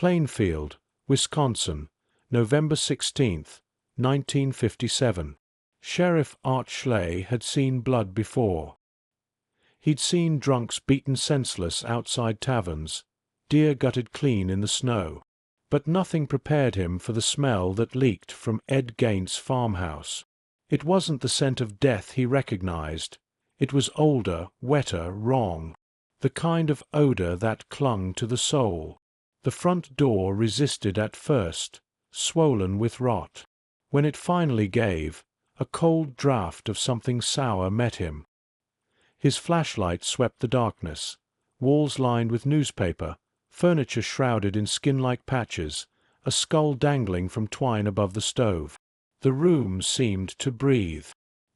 Plainfield, Wisconsin, November 16, 1957. Sheriff Art Schley had seen blood before. He'd seen drunks beaten senseless outside taverns, deer gutted clean in the snow. But nothing prepared him for the smell that leaked from Ed Gein's farmhouse. It wasn't the scent of death he recognized. It was older, wetter, wrong. The kind of odor that clung to the soul. The front door resisted at first, swollen with rot. When it finally gave, a cold draught of something sour met him. His flashlight swept the darkness, walls lined with newspaper, furniture shrouded in skin-like patches, a skull dangling from twine above the stove. The room seemed to breathe.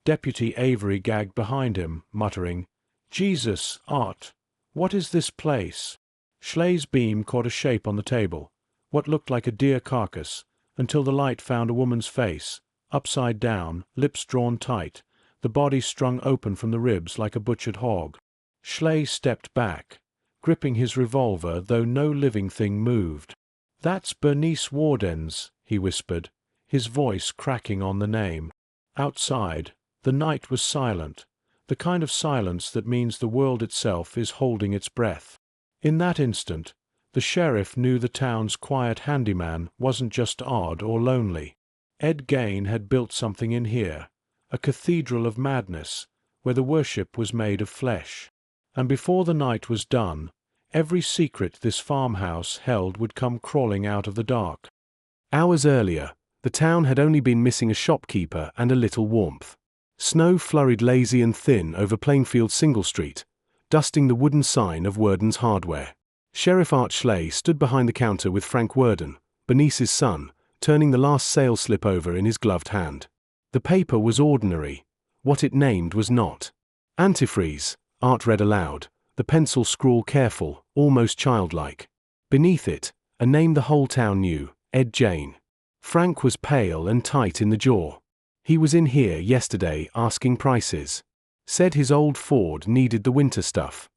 Deputy Avery gagged behind him, muttering, "Jesus, Art, what is this place?" Schley's beam caught a shape on the table, what looked like a deer carcass, until the light found a woman's face, upside down, lips drawn tight, the body strung open from the ribs like a butchered hog. Schley stepped back, gripping his revolver, though no living thing moved. "That's Bernice Warden's," he whispered, his voice cracking on the name. Outside, the night was silent, the kind of silence that means the world itself is holding its breath. In that instant, the sheriff knew the town's quiet handyman wasn't just odd or lonely. Ed Gein had built something in here, a cathedral of madness, where the worship was made of flesh. And before the night was done, every secret this farmhouse held would come crawling out of the dark. Hours earlier, the town had only been missing a shopkeeper and a little warmth. Snow flurried lazy and thin over Plainfield Single Street, dusting the wooden sign of Worden's Hardware. Sheriff Art Schley stood behind the counter with Frank Worden, Bernice's son, turning the last sales slip over in his gloved hand. The paper was ordinary. What it named was not. "Antifreeze," Art read aloud, the pencil scrawl careful, almost childlike. Beneath it, a name the whole town knew, Ed Gein. Frank was pale and tight in the jaw. He was in here yesterday asking prices. Said his old Ford needed the winter stuff.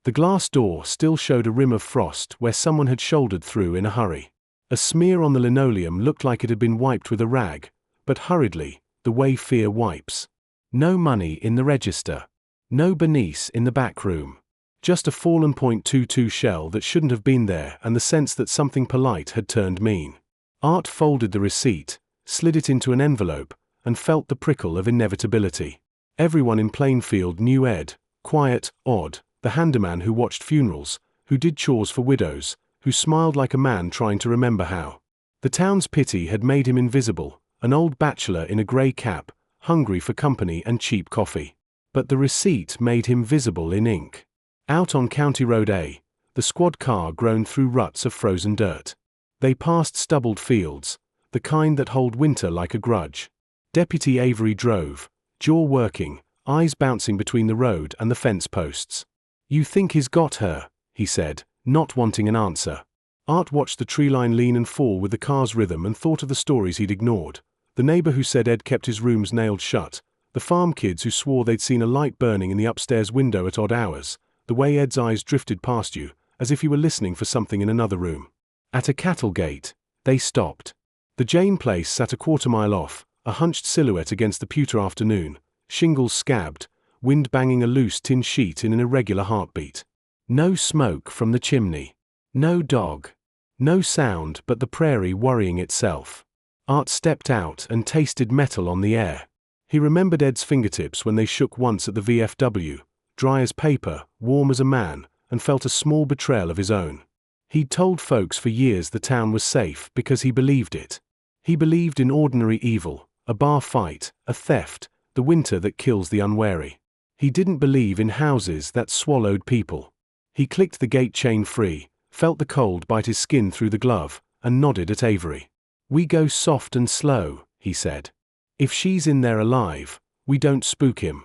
The glass door still showed a rim of frost where someone had shouldered through in a hurry. A smear on the linoleum looked like it had been wiped with a rag, but hurriedly, the way fear wipes. No money in the register. No Bernice in the back room. Just a fallen .22 shell that shouldn't have been there, and the sense that something polite had turned mean. Art folded the receipt, slid it into an envelope, and felt the prickle of inevitability. Everyone in Plainfield knew Ed, quiet, odd, the handyman who watched funerals, who did chores for widows, who smiled like a man trying to remember how. The town's pity had made him invisible, an old bachelor in a grey cap, hungry for company and cheap coffee. But the receipt made him visible in ink. Out on County Road A, the squad car groaned through ruts of frozen dirt. They passed stubbled fields, the kind that hold winter like a grudge. Deputy Avery drove, jaw working, eyes bouncing between the road and the fence posts. "You think he's got her," he said, not wanting an answer. Art watched the tree line lean and fall with the car's rhythm and thought of the stories he'd ignored. The neighbor who said Ed kept his rooms nailed shut, the farm kids who swore they'd seen a light burning in the upstairs window at odd hours, the way Ed's eyes drifted past you, as if he were listening for something in another room. At a cattle gate, they stopped. The Gein place sat a quarter-mile off, a hunched silhouette against the pewter afternoon, shingles scabbed, wind banging a loose tin sheet in an irregular heartbeat. No smoke from the chimney. No dog. No sound but the prairie worrying itself. Art stepped out and tasted metal on the air. He remembered Ed's fingertips when they shook once at the VFW, dry as paper, warm as a man, and felt a small betrayal of his own. He'd told folks for years the town was safe because he believed it. He believed in ordinary evil, a bar fight, a theft, the winter that kills the unwary. He didn't believe in houses that swallowed people. He clicked the gate chain free, felt the cold bite his skin through the glove, and nodded at Avery. "We go soft and slow," he said. "If she's in there alive, we don't spook him."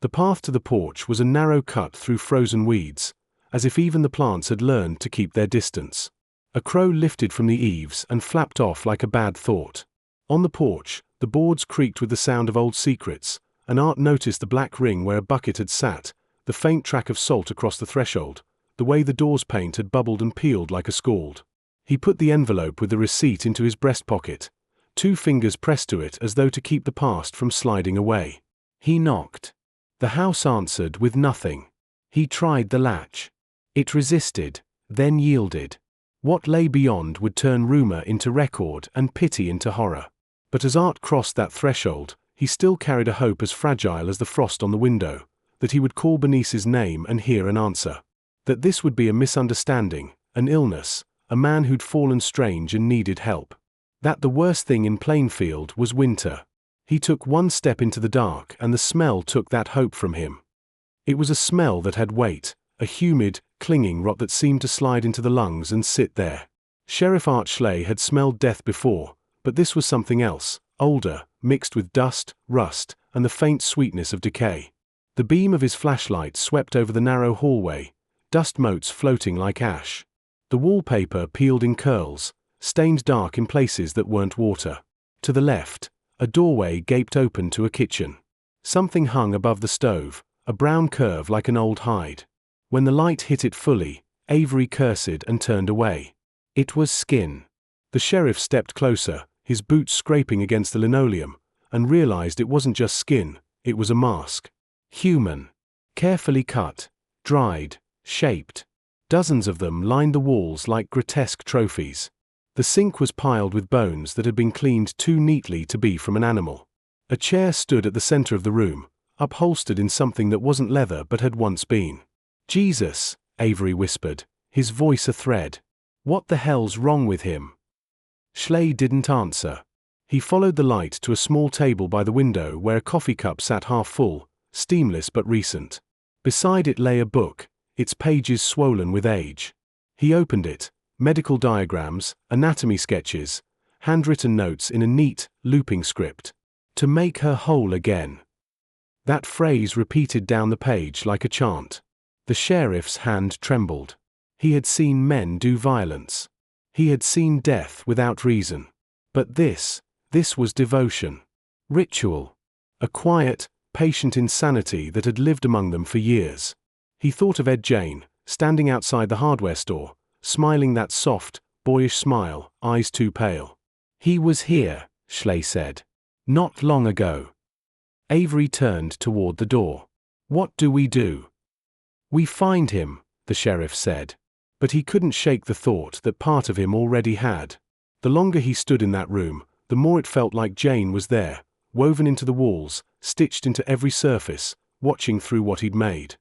The path to the porch was a narrow cut through frozen weeds, as if even the plants had learned to keep their distance. A crow lifted from the eaves and flapped off like a bad thought. On the porch, the boards creaked with the sound of old secrets, and Art noticed the black ring where a bucket had sat, the faint track of salt across the threshold, the way the door's paint had bubbled and peeled like a scald. He put the envelope with the receipt into his breast pocket, 2 fingers pressed to it as though to keep the past from sliding away. He knocked. The house answered with nothing. He tried the latch. It resisted, then yielded. What lay beyond would turn rumor into record and pity into horror. But as Art crossed that threshold, he still carried a hope as fragile as the frost on the window, that he would call Bernice's name and hear an answer. That this would be a misunderstanding, an illness, a man who'd fallen strange and needed help. That the worst thing in Plainfield was winter. He took one step into the dark and the smell took that hope from him. It was a smell that had weight, a humid, clinging rot that seemed to slide into the lungs and sit there. Sheriff Art Schley had smelled death before, but this was something else, older, mixed with dust, rust, and the faint sweetness of decay. The beam of his flashlight swept over the narrow hallway, dust motes floating like ash. The wallpaper peeled in curls, stained dark in places that weren't water. To the left, a doorway gaped open to a kitchen. Something hung above the stove, a brown curve like an old hide. When the light hit it fully, Avery cursed and turned away. It was skin. The sheriff stepped closer, his boots scraping against the linoleum, and realized it wasn't just skin, it was a mask. Human. Carefully cut, dried, shaped. Dozens of them lined the walls like grotesque trophies. The sink was piled with bones that had been cleaned too neatly to be from an animal. A chair stood at the center of the room, upholstered in something that wasn't leather but had once been. "Jesus," Avery whispered, his voice a thread. "What the hell's wrong with him?" Schley didn't answer. He followed the light to a small table by the window where a coffee cup sat half full, steamless but recent. Beside it lay a book, its pages swollen with age. He opened it, medical diagrams, anatomy sketches, handwritten notes in a neat, looping script. "To make her whole again." That phrase repeated down the page like a chant. The sheriff's hand trembled. He had seen men do violence. He had seen death without reason. But this was devotion. Ritual. A quiet, patient insanity that had lived among them for years. He thought of Ed Gein, standing outside the hardware store, smiling that soft, boyish smile, eyes too pale. "He was here," Schley said. "Not long ago." Avery turned toward the door. "What do we do?" "We find him," the sheriff said. But he couldn't shake the thought that part of him already had. The longer he stood in that room, the more it felt like Jane was there, woven into the walls, stitched into every surface, watching through what he'd made.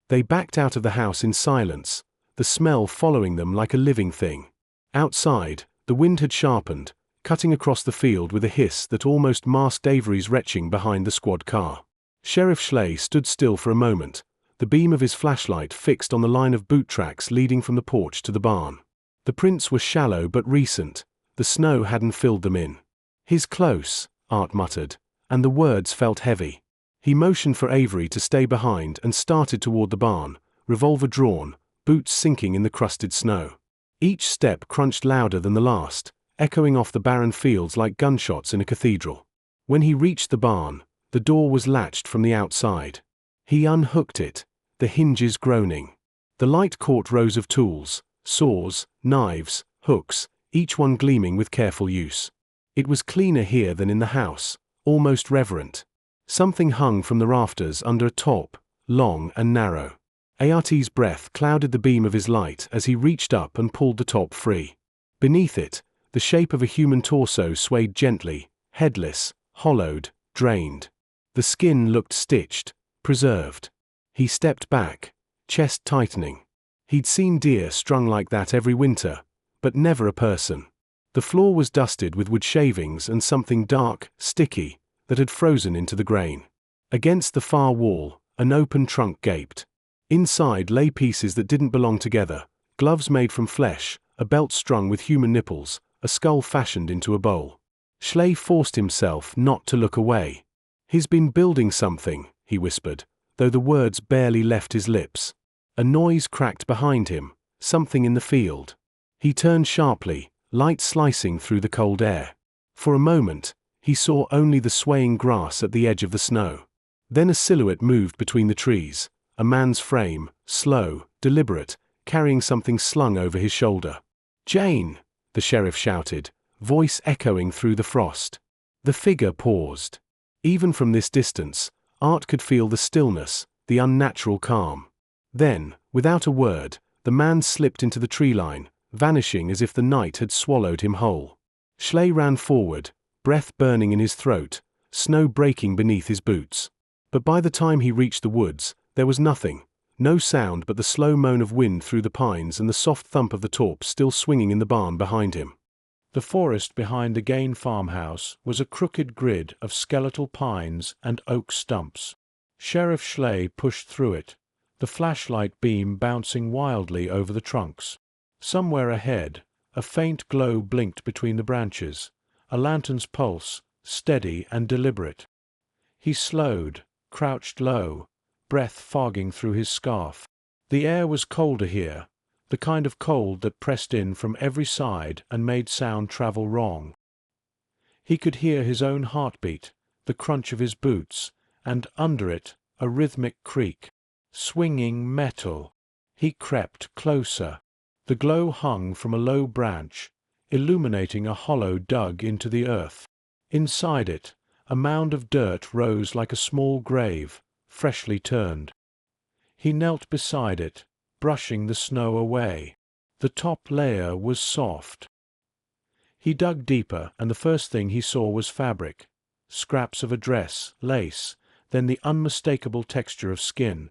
They backed out of the house in silence, the smell following them like a living thing. Outside, the wind had sharpened, cutting across the field with a hiss that almost masked Avery's retching behind the squad car. Sheriff Schley stood still for a moment, the beam of his flashlight fixed on the line of boot tracks leading from the porch to the barn. The prints were shallow but recent, the snow hadn't filled them in. "He's close," Art muttered, and the words felt heavy. He motioned for Avery to stay behind and started toward the barn, revolver drawn, boots sinking in the crusted snow. Each step crunched louder than the last, echoing off the barren fields like gunshots in a cathedral. When he reached the barn, the door was latched from the outside. He unhooked it, the hinges groaning. The light caught rows of tools, saws, knives, hooks, each one gleaming with careful use. It was cleaner here than in the house, almost reverent. Something hung from the rafters under a top, long and narrow. Art's breath clouded the beam of his light as he reached up and pulled the top free. Beneath it, the shape of a human torso swayed gently, headless, hollowed, drained. The skin looked stitched, preserved. He stepped back, chest tightening. He'd seen deer strung like that every winter, but never a person. The floor was dusted with wood shavings and something dark, sticky, that had frozen into the grain. Against the far wall, an open trunk gaped. Inside lay pieces that didn't belong together, gloves made from flesh, a belt strung with human nipples, a skull fashioned into a bowl. Schley forced himself not to look away. "He's been building something," he whispered, though the words barely left his lips. A noise cracked behind him, something in the field. He turned sharply, light slicing through the cold air. For a moment, he saw only the swaying grass at the edge of the snow. Then a silhouette moved between the trees, a man's frame, slow, deliberate, carrying something slung over his shoulder. "Jane!" the sheriff shouted, voice echoing through the frost. The figure paused. Even from this distance, Art could feel the stillness, the unnatural calm. Then, without a word, the man slipped into the tree line, vanishing as if the night had swallowed him whole. Schley ran forward, breath burning in his throat, snow breaking beneath his boots. But by the time he reached the woods, there was nothing, no sound but the slow moan of wind through the pines and the soft thump of the torp still swinging in the barn behind him. The forest behind the Gein farmhouse was a crooked grid of skeletal pines and oak stumps. Sheriff Schley pushed through it, the flashlight beam bouncing wildly over the trunks. Somewhere ahead, a faint glow blinked between the branches, a lantern's pulse, steady and deliberate. He slowed, crouched low, breath fogging through his scarf. The air was colder here, the kind of cold that pressed in from every side and made sound travel wrong. He could hear his own heartbeat, the crunch of his boots, and under it, a rhythmic creak. Swinging metal. He crept closer. The glow hung from a low branch, illuminating a hollow dug into the earth. Inside it, a mound of dirt rose like a small grave, freshly turned. He knelt beside it, brushing the snow away. The top layer was soft. He dug deeper, and the first thing he saw was fabric. Scraps of a dress, lace, then the unmistakable texture of skin.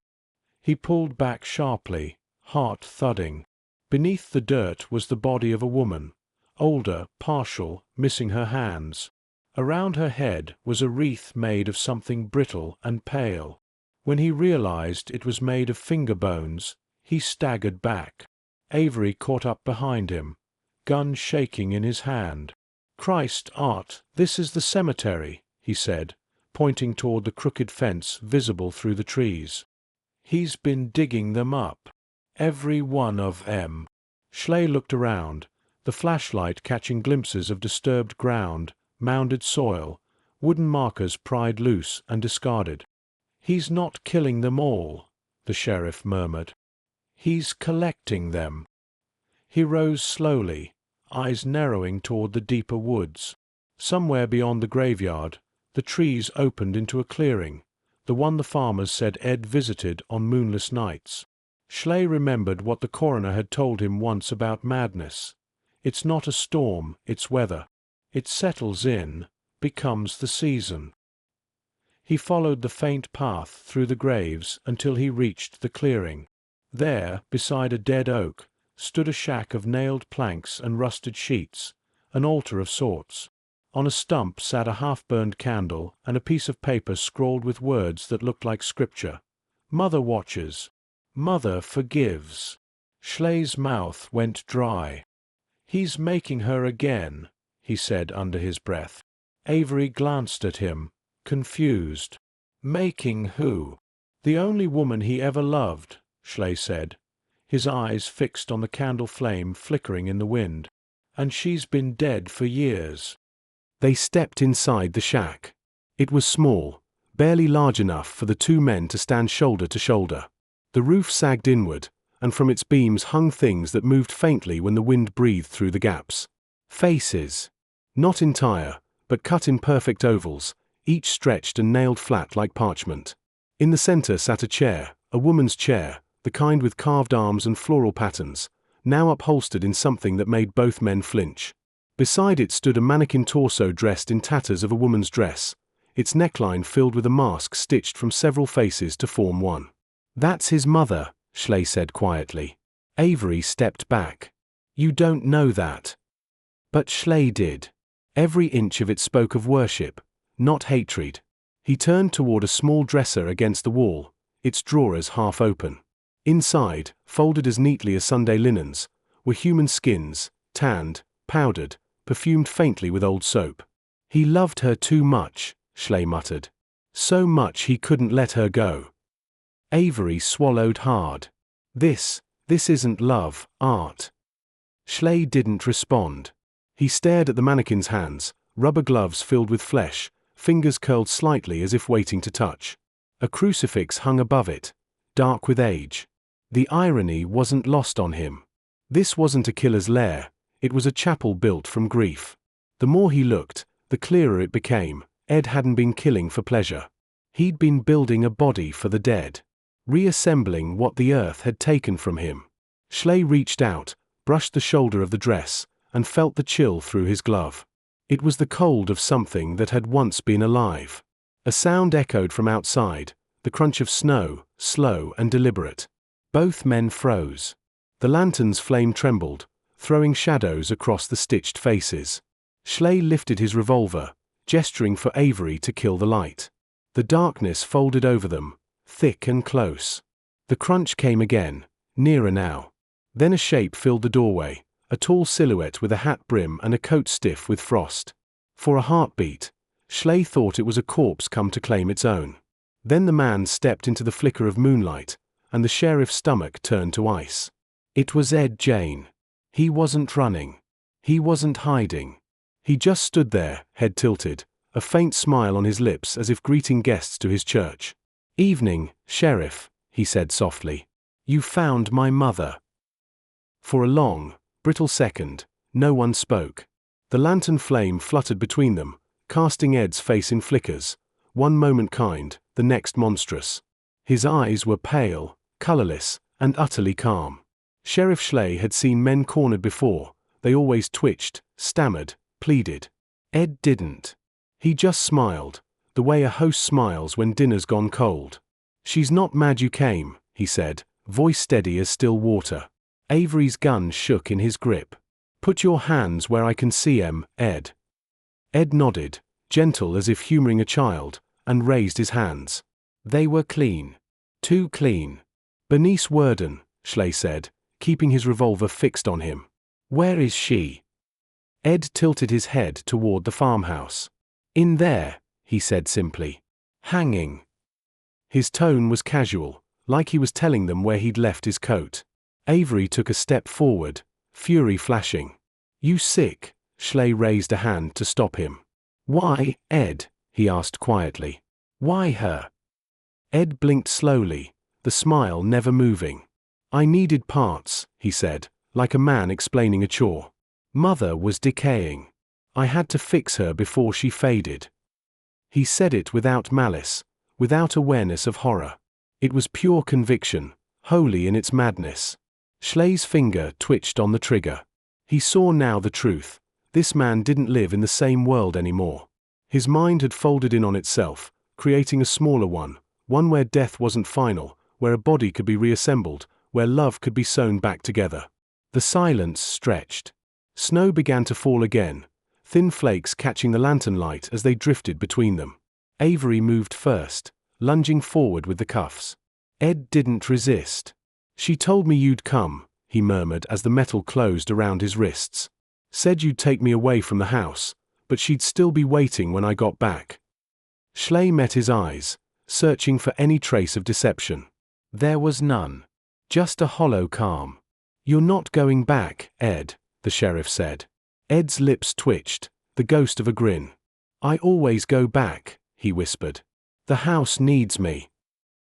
He pulled back sharply, heart thudding. Beneath the dirt was the body of a woman, older, partial, missing her hands. Around her head was a wreath made of something brittle and pale. When he realized it was made of finger bones, he staggered back. Avery caught up behind him, gun shaking in his hand. "Christ, Art, this is the cemetery," he said, pointing toward the crooked fence visible through the trees. "He's been digging them up. Every one of them." Schley looked around, the flashlight catching glimpses of disturbed ground, mounded soil, wooden markers pried loose and discarded. "He's not killing them all," the sheriff murmured. "He's collecting them." He rose slowly, eyes narrowing toward the deeper woods. Somewhere beyond the graveyard, the trees opened into a clearing, the one the farmers said Ed visited on moonless nights. Schley remembered what the coroner had told him once about madness. It's not a storm, it's weather. It settles in, becomes the season. He followed the faint path through the graves until he reached the clearing. There, beside a dead oak, stood a shack of nailed planks and rusted sheets, an altar of sorts. On a stump sat a half-burned candle and a piece of paper scrawled with words that looked like scripture. "Mother watches. Mother forgives." Schley's mouth went dry. "He's making her again," he said under his breath. Avery glanced at him, confused. "Making who?" "The only woman he ever loved," Schley said, his eyes fixed on the candle flame flickering in the wind. "And she's been dead for years." They stepped inside the shack. It was small, barely large enough for the two men to stand shoulder to shoulder. The roof sagged inward, and from its beams hung things that moved faintly when the wind breathed through the gaps. Faces. Not entire, but cut in perfect ovals, each stretched and nailed flat like parchment. In the center sat a chair, a woman's chair, the kind with carved arms and floral patterns, now upholstered in something that made both men flinch. Beside it stood a mannequin torso dressed in tatters of a woman's dress, its neckline filled with a mask stitched from several faces to form one. "That's his mother," Schley said quietly. Avery stepped back. "You don't know that." But Schley did. Every inch of it spoke of worship, not hatred. He turned toward a small dresser against the wall, its drawers half open. Inside, folded as neatly as Sunday linens, were human skins, tanned, powdered, perfumed faintly with old soap. "He loved her too much," Schley muttered. "So much he couldn't let her go." Avery swallowed hard. This isn't love, Art." Schley didn't respond. He stared at the mannequin's hands, rubber gloves filled with flesh, fingers curled slightly as if waiting to touch. A crucifix hung above it, dark with age. The irony wasn't lost on him. This wasn't a killer's lair, It was a chapel built from grief. The more he looked, the clearer it became. Ed hadn't been killing for pleasure. He'd been building a body for the dead, reassembling what the earth had taken from him. Schley reached out, brushed the shoulder of the dress, and felt the chill through his glove. It was the cold of something that had once been alive. A sound echoed from outside, the crunch of snow, slow and deliberate. Both men froze. The lantern's flame trembled, throwing shadows across the stitched faces. Schley lifted his revolver, gesturing for Avery to kill the light. The darkness folded over them, thick and close. The crunch came again, nearer now. Then a shape filled the doorway, a tall silhouette with a hat brim and a coat stiff with frost. For a heartbeat, Schley thought it was a corpse come to claim its own. Then the man stepped into the flicker of moonlight, and the sheriff's stomach turned to ice. It was Ed Gein. He wasn't running. He wasn't hiding. He just stood there, head tilted, a faint smile on his lips as if greeting guests to his church. "Evening, Sheriff," he said softly. "You found my mother." For a long, brittle second, no one spoke. The lantern flame fluttered between them, casting Ed's face in flickers, one moment kind, the next monstrous. His eyes were pale, colorless, and utterly calm. Sheriff Schley had seen men cornered before. They always twitched, stammered, pleaded. Ed didn't. He just smiled, the way a host smiles when dinner's gone cold. "She's not mad you came," he said, voice steady as still water. Avery's gun shook in his grip. "Put your hands where I can see 'em, Ed." Ed nodded, gentle as if humoring a child, and raised his hands. They were clean. Too clean. "Bernice Worden," Schley said, keeping his revolver fixed on him. "Where is she?" Ed tilted his head toward the farmhouse. "In there," he said simply. "Hanging." His tone was casual, like he was telling them where he'd left his coat. Avery took a step forward, fury flashing. "You sick?" Schley raised a hand to stop him. "Why, Ed?" he asked quietly. "Why her?" Ed blinked slowly, the smile never moving. "I needed parts," he said, like a man explaining a chore. "Mother was decaying. I had to fix her before she faded." He said it without malice, without awareness of horror. It was pure conviction, holy in its madness. Schley's finger twitched on the trigger. He saw now the truth. This man didn't live in the same world anymore. His mind had folded in on itself, creating a smaller one where death wasn't final, where a body could be reassembled, where love could be sewn back together. The silence stretched. Snow began to fall again, thin flakes catching the lantern light as they drifted between them. Avery moved first, lunging forward with the cuffs. Ed didn't resist. "She told me you'd come," he murmured as the metal closed around his wrists. "Said you'd take me away from the house, but she'd still be waiting when I got back." Schley met his eyes, searching for any trace of deception. There was none. Just a hollow calm. "You're not going back, Ed," the sheriff said. Ed's lips twitched, the ghost of a grin. "I always go back," he whispered. "The house needs me."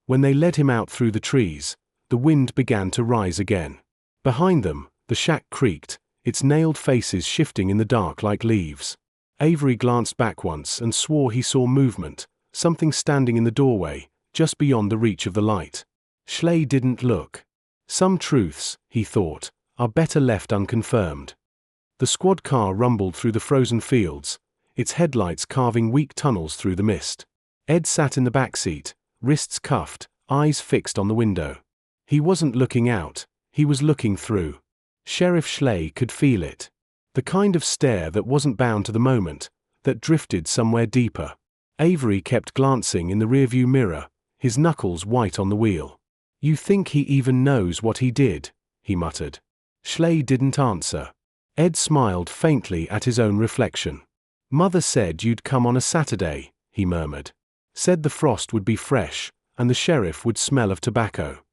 When they led him out through the trees, the wind began to rise again. Behind them, the shack creaked, its nailed faces shifting in the dark like leaves. Avery glanced back once and swore he saw movement, something standing in the doorway, just beyond the reach of the light. Schley didn't look. Some truths, he thought, are better left unconfirmed. The squad car rumbled through the frozen fields, its headlights carving weak tunnels through the mist. Ed sat in the back seat, wrists cuffed, eyes fixed on the window. He wasn't looking out, he was looking through. Sheriff Schley could feel it. The kind of stare that wasn't bound to the moment, that drifted somewhere deeper. Avery kept glancing in the rearview mirror, his knuckles white on the wheel. "You think he even knows what he did?" he muttered. Schley didn't answer. Ed smiled faintly at his own reflection. "Mother said you'd come on a Saturday," he murmured. "Said the frost would be fresh, and the sheriff would smell of tobacco."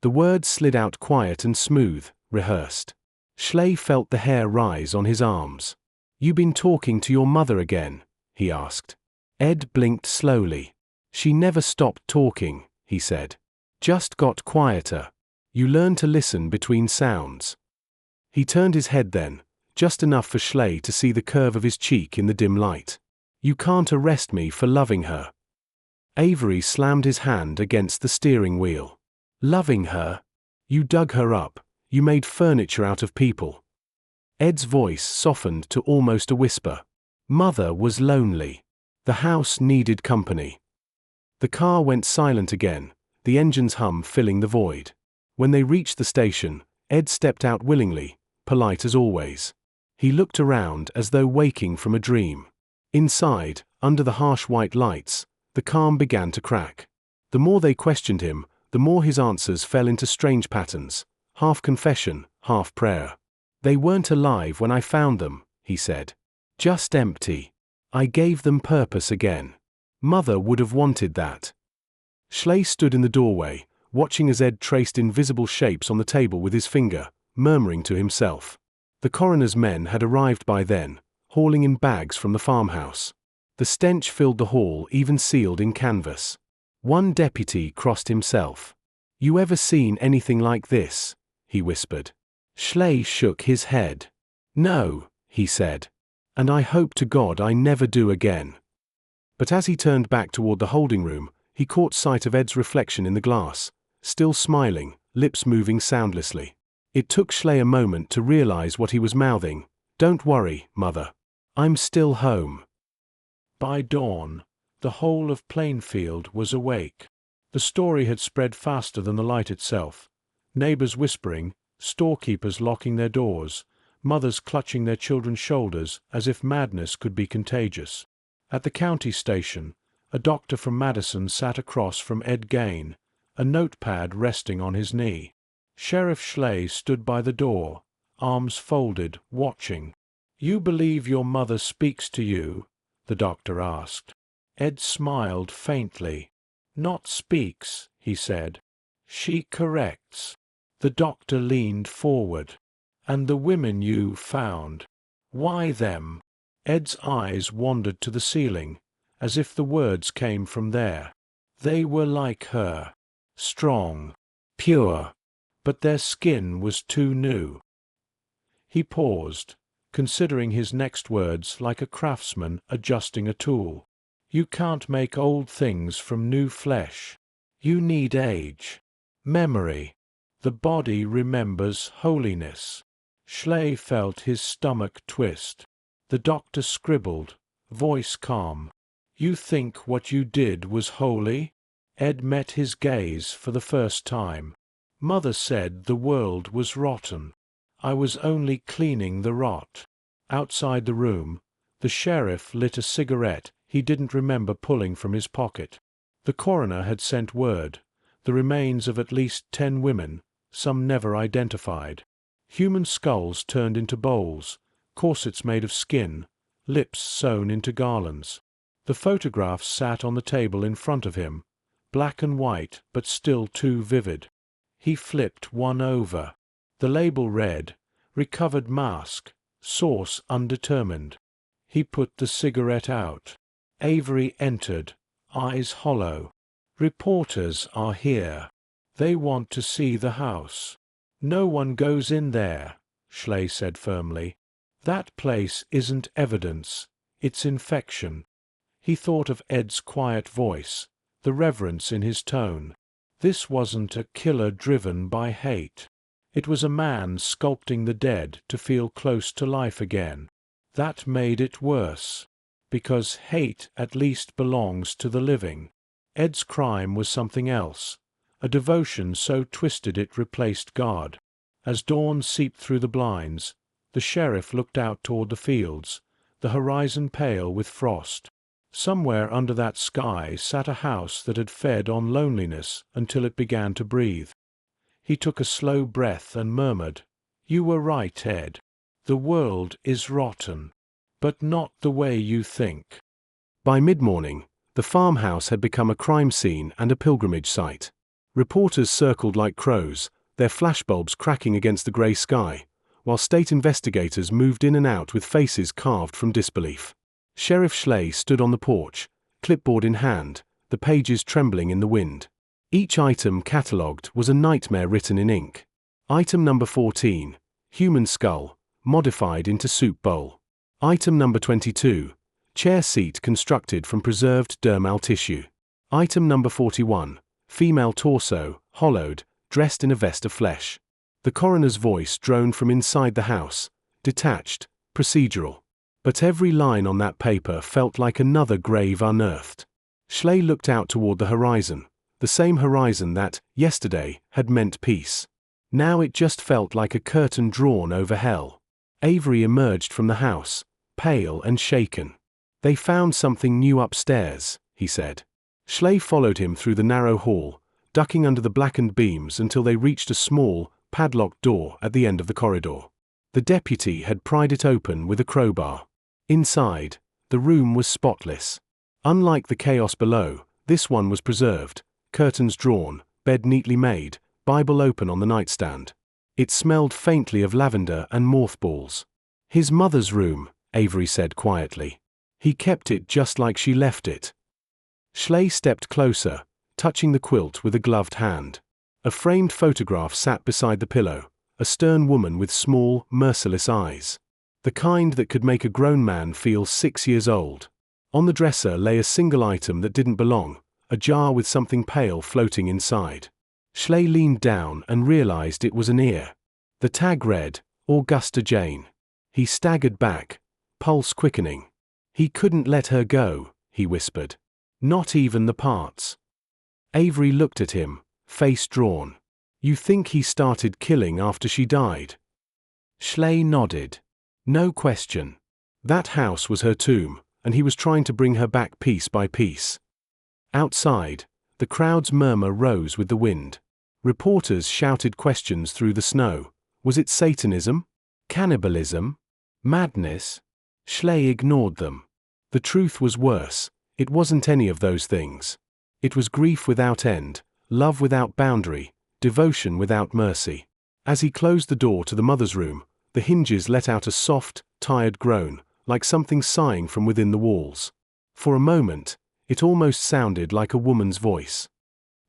The words slid out quiet and smooth, rehearsed. Schley felt the hair rise on his arms. "You been talking to your mother again?" he asked. Ed blinked slowly. "She never stopped talking," he said. "Just got quieter. You learn to listen between sounds." He turned his head then, just enough for Schley to see the curve of his cheek in the dim light. "You can't arrest me for loving her." Avery slammed his hand against the steering wheel. "Loving her? You dug her up, you made furniture out of people." Ed's voice softened to almost a whisper. "Mother was lonely. The house needed company." The car went silent again, the engine's hum filling the void. When they reached the station, Ed stepped out willingly, polite as always. He looked around as though waking from a dream. Inside, under the harsh white lights, the calm began to crack. The more they questioned him, the more his answers fell into strange patterns, half confession, half prayer. "They weren't alive when I found them," he said. "Just empty. I gave them purpose again. Mother would have wanted that." Schley stood in the doorway, watching as Ed traced invisible shapes on the table with his finger, murmuring to himself. The coroner's men had arrived by then, hauling in bags from the farmhouse. The stench filled the hall, even sealed in canvas. One deputy crossed himself. "You ever seen anything like this?" he whispered. Schley shook his head. "No," he said. "And I hope to God I never do again." But as he turned back toward the holding room, he caught sight of Ed's reflection in the glass, still smiling, lips moving soundlessly. It took Schley a moment to realize what he was mouthing. "Don't worry, Mother. I'm still home." By dawn, the whole of Plainfield was awake. The story had spread faster than the light itself. Neighbors whispering, storekeepers locking their doors, mothers clutching their children's shoulders as if madness could be contagious. At the county station, a doctor from Madison sat across from Ed Gein, a notepad resting on his knee. Sheriff Schley stood by the door, arms folded, watching. "You believe your mother speaks to you?" the doctor asked. Ed smiled faintly. "Not speaks," he said. "She corrects." The doctor leaned forward. "And the women you found, why them?" Ed's eyes wandered to the ceiling, as if the words came from there. "They were like her. Strong. Pure. But their skin was too new." He paused, considering his next words like a craftsman adjusting a tool. "You can't make old things from new flesh. You need age. Memory. The body remembers holiness." Schley felt his stomach twist. The doctor scribbled, voice calm. "You think what you did was holy?" Ed met his gaze for the first time. "Mother said the world was rotten. I was only cleaning the rot." Outside the room, the sheriff lit a cigarette he didn't remember pulling from his pocket. The coroner had sent word, the remains of at least 10 women, some never identified. Human skulls turned into bowls, corsets made of skin, lips sewn into garlands. The photographs sat on the table in front of him, black and white but still too vivid. He flipped one over. The label read, "Recovered mask, source undetermined." He put the cigarette out. Avery entered, eyes hollow. "Reporters are here. They want to see the house." "No one goes in there," Schley said firmly. "That place isn't evidence, it's infection." He thought of Ed's quiet voice, the reverence in his tone. This wasn't a killer driven by hate. It was a man sculpting the dead to feel close to life again. That made it worse, because hate at least belongs to the living. Ed's crime was something else, a devotion so twisted it replaced God. As dawn seeped through the blinds, the sheriff looked out toward the fields, the horizon pale with frost. Somewhere under that sky sat a house that had fed on loneliness until it began to breathe. He took a slow breath and murmured, "You were right, Ed. The world is rotten, but not the way you think." By mid-morning, the farmhouse had become a crime scene and a pilgrimage site. Reporters circled like crows, their flashbulbs cracking against the grey sky, while state investigators moved in and out with faces carved from disbelief. Sheriff Schley stood on the porch, clipboard in hand, the pages trembling in the wind. Each item catalogued was a nightmare written in ink. Item number 14, human skull, modified into soup bowl. Item number 22. Chair seat constructed from preserved dermal tissue. Item number 41. Female torso, hollowed, dressed in a vest of flesh. The coroner's voice droned from inside the house, detached, procedural. But every line on that paper felt like another grave unearthed. Schley looked out toward the horizon, the same horizon that, yesterday, had meant peace. Now it just felt like a curtain drawn over hell. Avery emerged from the house, pale and shaken. "They found something new upstairs," he said. Schley followed him through the narrow hall, ducking under the blackened beams until they reached a small, padlocked door at the end of the corridor. The deputy had pried it open with a crowbar. Inside, the room was spotless. Unlike the chaos below, this one was preserved, curtains drawn, bed neatly made, Bible open on the nightstand. It smelled faintly of lavender and mothballs. "His mother's room," Avery said quietly. "He kept it just like she left it." Schley stepped closer, touching the quilt with a gloved hand. A framed photograph sat beside the pillow, a stern woman with small, merciless eyes. The kind that could make a grown man feel 6 years old. On the dresser lay a single item that didn't belong, a jar with something pale floating inside. Schley leaned down and realized it was an ear. The tag read, Augusta Jane. He staggered back, pulse quickening. He couldn't let her go, he whispered. Not even the parts. Avery looked at him, face drawn. "You think he started killing after she died?" Schley nodded. No question. That house was her tomb, and he was trying to bring her back piece by piece. Outside, the crowd's murmur rose with the wind. Reporters shouted questions through the snow. Was it Satanism? Cannibalism? Madness? Schley ignored them. The truth was worse. It wasn't any of those things. It was grief without end, love without boundary, devotion without mercy. As he closed the door to the mother's room, the hinges let out a soft, tired groan, like something sighing from within the walls. For a moment, it almost sounded like a woman's voice.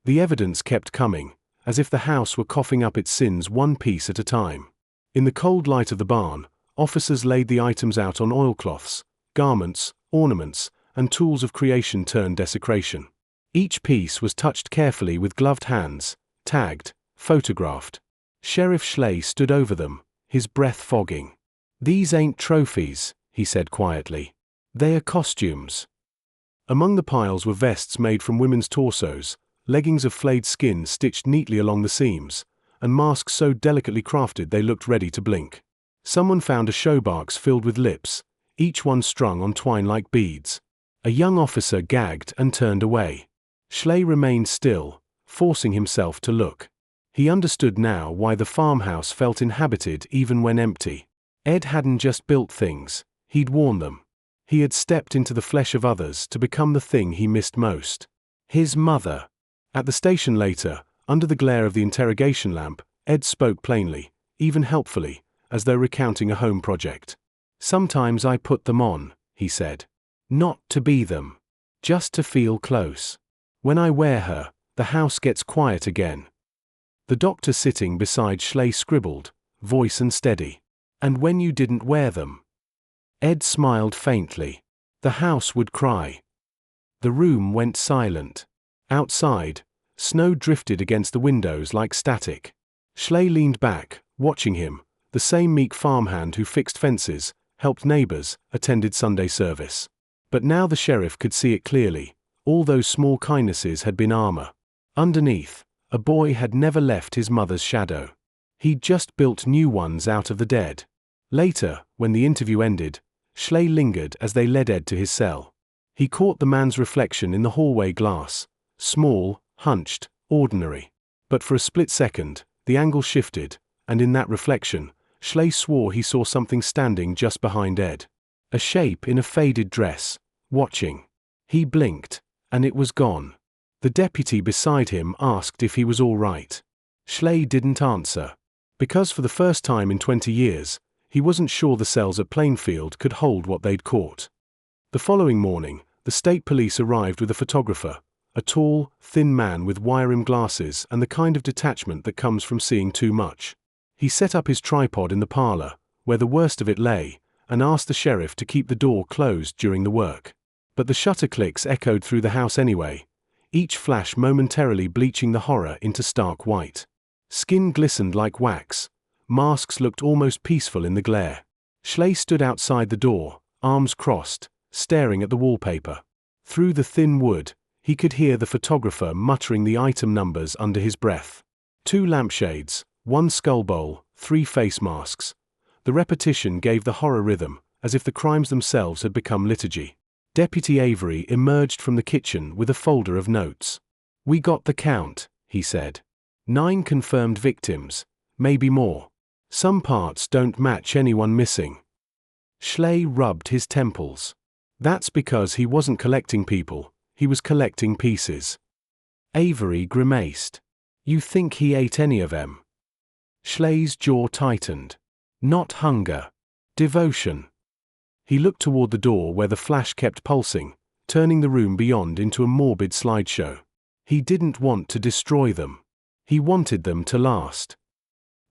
The evidence kept coming, as if the house were coughing up its sins one piece at a time. In the cold light of the barn, officers laid the items out on oilcloths, garments, ornaments, and tools of creation turned desecration. Each piece was touched carefully with gloved hands, tagged, photographed. Sheriff Schley stood over them, his breath fogging. "These ain't trophies," he said quietly. "They are costumes." Among the piles were vests made from women's torsos, leggings of flayed skin stitched neatly along the seams, and masks so delicately crafted they looked ready to blink. Someone found a showbox filled with lips, each one strung on twine like beads. A young officer gagged and turned away. Schley remained still, forcing himself to look. He understood now why the farmhouse felt inhabited even when empty. Ed hadn't just built things, he'd worn them. He had stepped into the flesh of others to become the thing he missed most. His mother. At the station later, under the glare of the interrogation lamp, Ed spoke plainly, even helpfully, as though recounting a home project. "Sometimes I put them on," he said. "Not to be them. Just to feel close. When I wear her, the house gets quiet again." The doctor sitting beside Schley scribbled, voice unsteady. "And when you didn't wear them?" Ed smiled faintly. "The house would cry." The room went silent. Outside, snow drifted against the windows like static. Schley leaned back, watching him, the same meek farmhand who fixed fences, helped neighbors, attended Sunday service. But now the sheriff could see it clearly. All those small kindnesses had been armor. Underneath, a boy had never left his mother's shadow. He'd just built new ones out of the dead. Later, when the interview ended, Schley lingered as they led Ed to his cell. He caught the man's reflection in the hallway glass, small, hunched, ordinary. But for a split second, the angle shifted, and in that reflection, Schley swore he saw something standing just behind Ed. A shape in a faded dress, watching. He blinked, and it was gone. The deputy beside him asked if he was all right. Schley didn't answer. Because for the first time in 20 years, he wasn't sure the cells at Plainfield could hold what they'd caught. The following morning, the state police arrived with a photographer, a tall, thin man with wire-rimmed glasses and the kind of detachment that comes from seeing too much. He set up his tripod in the parlor, where the worst of it lay, and asked the sheriff to keep the door closed during the work. But the shutter clicks echoed through the house anyway, each flash momentarily bleaching the horror into stark white. Skin glistened like wax. Masks looked almost peaceful in the glare. Schley stood outside the door, arms crossed, staring at the wallpaper. Through the thin wood, he could hear the photographer muttering the item numbers under his breath. 2 lampshades, 1 skull bowl, 3 face masks. The repetition gave the horror rhythm, as if the crimes themselves had become liturgy. Deputy Avery emerged from the kitchen with a folder of notes. "We got the count," he said. 9 confirmed victims, maybe more. Some parts don't match anyone missing. Schley rubbed his temples. That's because he wasn't collecting people, he was collecting pieces. Avery grimaced. "You think he ate any of them?" Schley's jaw tightened. "Not hunger. Devotion." He looked toward the door where the flash kept pulsing, turning the room beyond into a morbid slideshow. He didn't want to destroy them. He wanted them to last.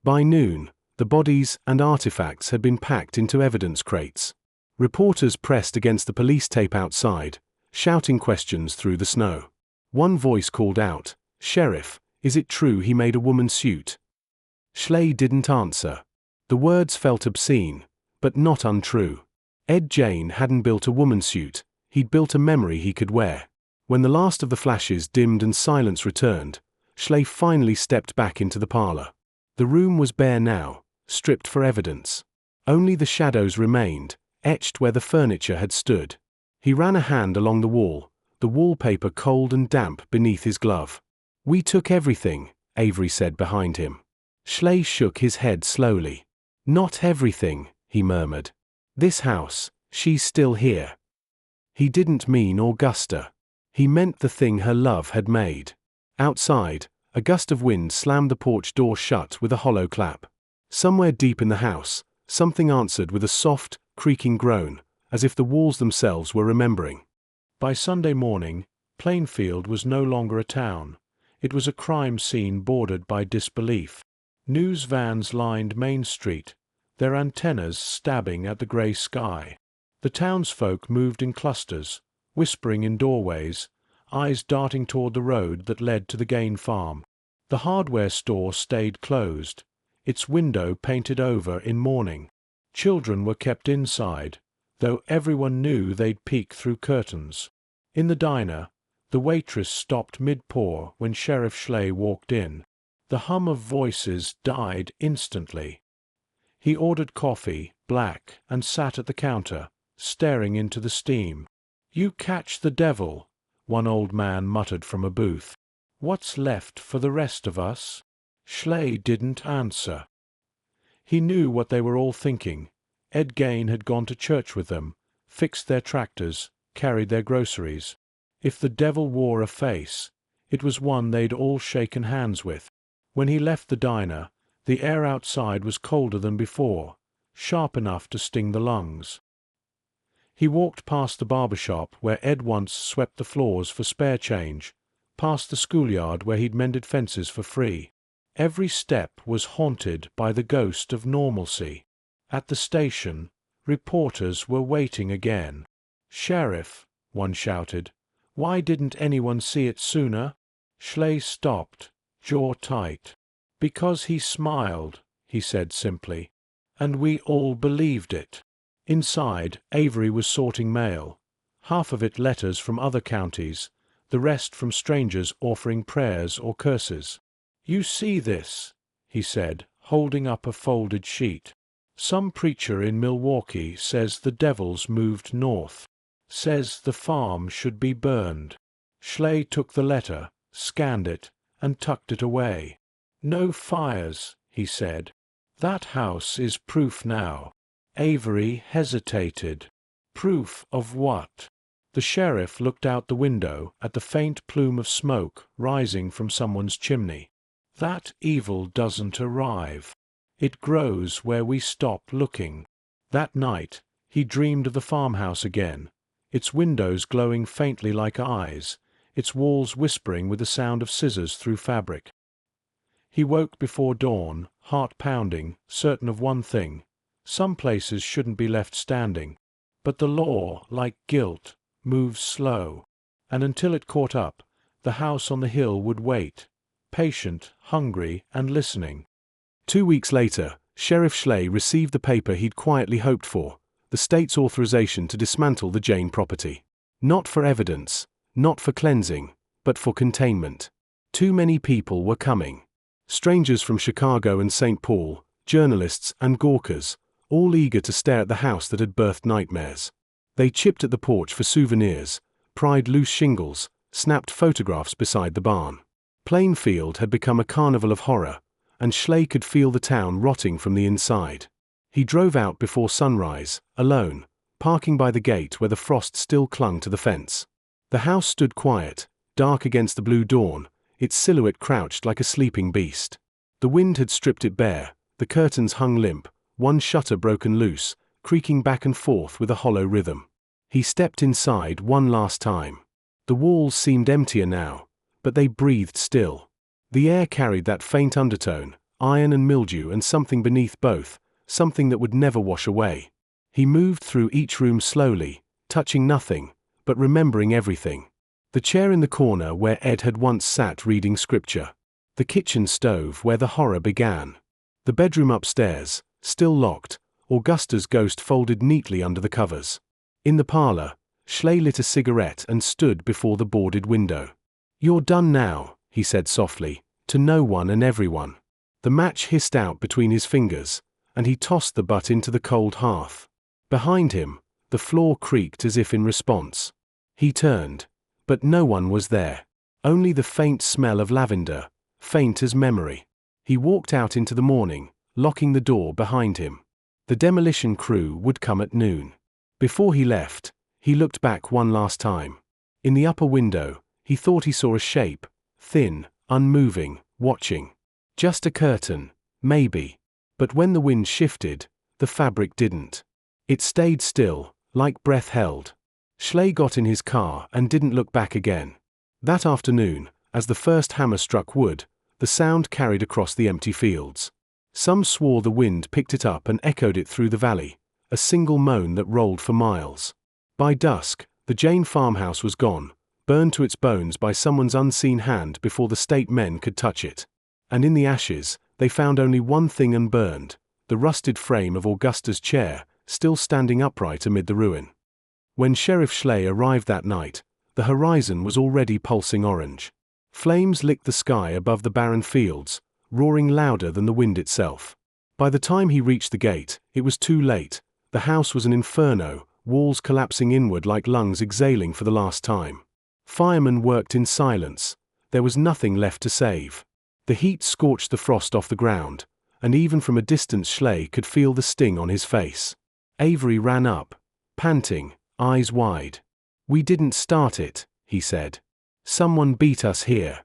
By noon, the bodies and artifacts had been packed into evidence crates. Reporters pressed against the police tape outside, shouting questions through the snow. One voice called out, "Sheriff, is it true he made a woman's suit?" Schley didn't answer. The words felt obscene, but not untrue. Ed Gein hadn't built a woman's suit, he'd built a memory he could wear. When the last of the flashes dimmed and silence returned, Schley finally stepped back into the parlor. The room was bare now, stripped for evidence. Only the shadows remained, etched where the furniture had stood. He ran a hand along the wall, the wallpaper cold and damp beneath his glove. "We took everything," Avery said behind him. Schley shook his head slowly. "Not everything," he murmured. "This house, she's still here." He didn't mean Augusta. He meant the thing her love had made. Outside, a gust of wind slammed the porch door shut with a hollow clap. Somewhere deep in the house, something answered with a soft, creaking groan, as if the walls themselves were remembering. By Sunday morning, Plainfield was no longer a town. It was a crime scene bordered by disbelief. News vans lined Main Street, their antennas stabbing at the grey sky. The townsfolk moved in clusters, whispering in doorways, eyes darting toward the road that led to the Gein farm. The hardware store stayed closed, its window painted over in mourning. Children were kept inside, though everyone knew they'd peek through curtains. In the diner, the waitress stopped mid-pour when Sheriff Schley walked in. The hum of voices died instantly. He ordered coffee, black, and sat at the counter, staring into the steam. "You catch the devil," one old man muttered from a booth. "What's left for the rest of us?" Schley didn't answer. He knew what they were all thinking. Ed Gein had gone to church with them, fixed their tractors, carried their groceries. If the devil wore a face, it was one they'd all shaken hands with. When he left the diner, the air outside was colder than before, sharp enough to sting the lungs. He walked past the barber shop where Ed once swept the floors for spare change, past the schoolyard where he'd mended fences for free. Every step was haunted by the ghost of normalcy. At the station, reporters were waiting again. "Sheriff," one shouted, "why didn't anyone see it sooner?" Schley stopped, jaw tight. "Because he smiled," he said simply, "and we all believed it." Inside, Avery was sorting mail, half of it letters from other counties, the rest from strangers offering prayers or curses. "You see this," he said, holding up a folded sheet. "Some preacher in Milwaukee says the devil's moved north. Says the farm should be burned." Schley took the letter, scanned it, and tucked it away. "No fires," he said. "That house is proof now." Avery hesitated. "Proof of what?" The sheriff looked out the window at the faint plume of smoke rising from someone's chimney. "That evil doesn't arrive. It grows where we stop looking." That night, he dreamed of the farmhouse again, its windows glowing faintly like eyes, its walls whispering with the sound of scissors through fabric. He woke before dawn, heart pounding, certain of one thing: Some places shouldn't be left standing, but the law, like guilt, moves slow, and until it caught up, the house on the hill would wait, patient, hungry, and listening. 2 weeks later, Sheriff Schley received the paper he'd quietly hoped for, the state's authorization to dismantle the Gein property. Not for evidence, not for cleansing, but for containment. Too many people were coming. Strangers from Chicago and St. Paul, journalists and gawkers, all eager to stare at the house that had birthed nightmares. They chipped at the porch for souvenirs, pried loose shingles, snapped photographs beside the barn. Plainfield had become a carnival of horror, and Schley could feel the town rotting from the inside. He drove out before sunrise, alone, parking by the gate where the frost still clung to the fence. The house stood quiet, dark against the blue dawn, its silhouette crouched like a sleeping beast. The wind had stripped it bare, the curtains hung limp, one shutter broken loose, creaking back and forth with a hollow rhythm. He stepped inside one last time. The walls seemed emptier now, but they breathed still. The air carried that faint undertone, iron and mildew and something beneath both, something that would never wash away. He moved through each room slowly, touching nothing, but remembering everything. The chair in the corner where Ed had once sat reading scripture. The kitchen stove where the horror began. The bedroom upstairs, still locked, Augusta's ghost folded neatly under the covers. In the parlor, Schley lit a cigarette and stood before the boarded window. "You're done now," he said softly, to no one and everyone. The match hissed out between his fingers, and he tossed the butt into the cold hearth. Behind him, the floor creaked as if in response. He turned, but no one was there. Only the faint smell of lavender, faint as memory. He walked out into the morning, locking the door behind him. The demolition crew would come at noon. Before he left, he looked back one last time. In the upper window, he thought he saw a shape, thin, unmoving, watching. Just a curtain, maybe. But when the wind shifted, the fabric didn't. It stayed still, like breath held. Schley got in his car and didn't look back again. That afternoon, as the first hammer struck wood, the sound carried across the empty fields. Some swore the wind picked it up and echoed it through the valley, a single moan that rolled for miles. By dusk, the Gein farmhouse was gone, burned to its bones by someone's unseen hand before the state men could touch it. And in the ashes, they found only one thing unburned, the rusted frame of Augusta's chair, still standing upright amid the ruin. When Sheriff Schley arrived that night, the horizon was already pulsing orange. Flames licked the sky above the barren fields, roaring louder than the wind itself. By the time he reached the gate, it was too late. The house was an inferno, walls collapsing inward like lungs exhaling for the last time. Firemen worked in silence. There was nothing left to save. The heat scorched the frost off the ground, and even from a distance Schley could feel the sting on his face. Avery ran up, panting, eyes wide. "We didn't start it," he said. "Someone beat us here."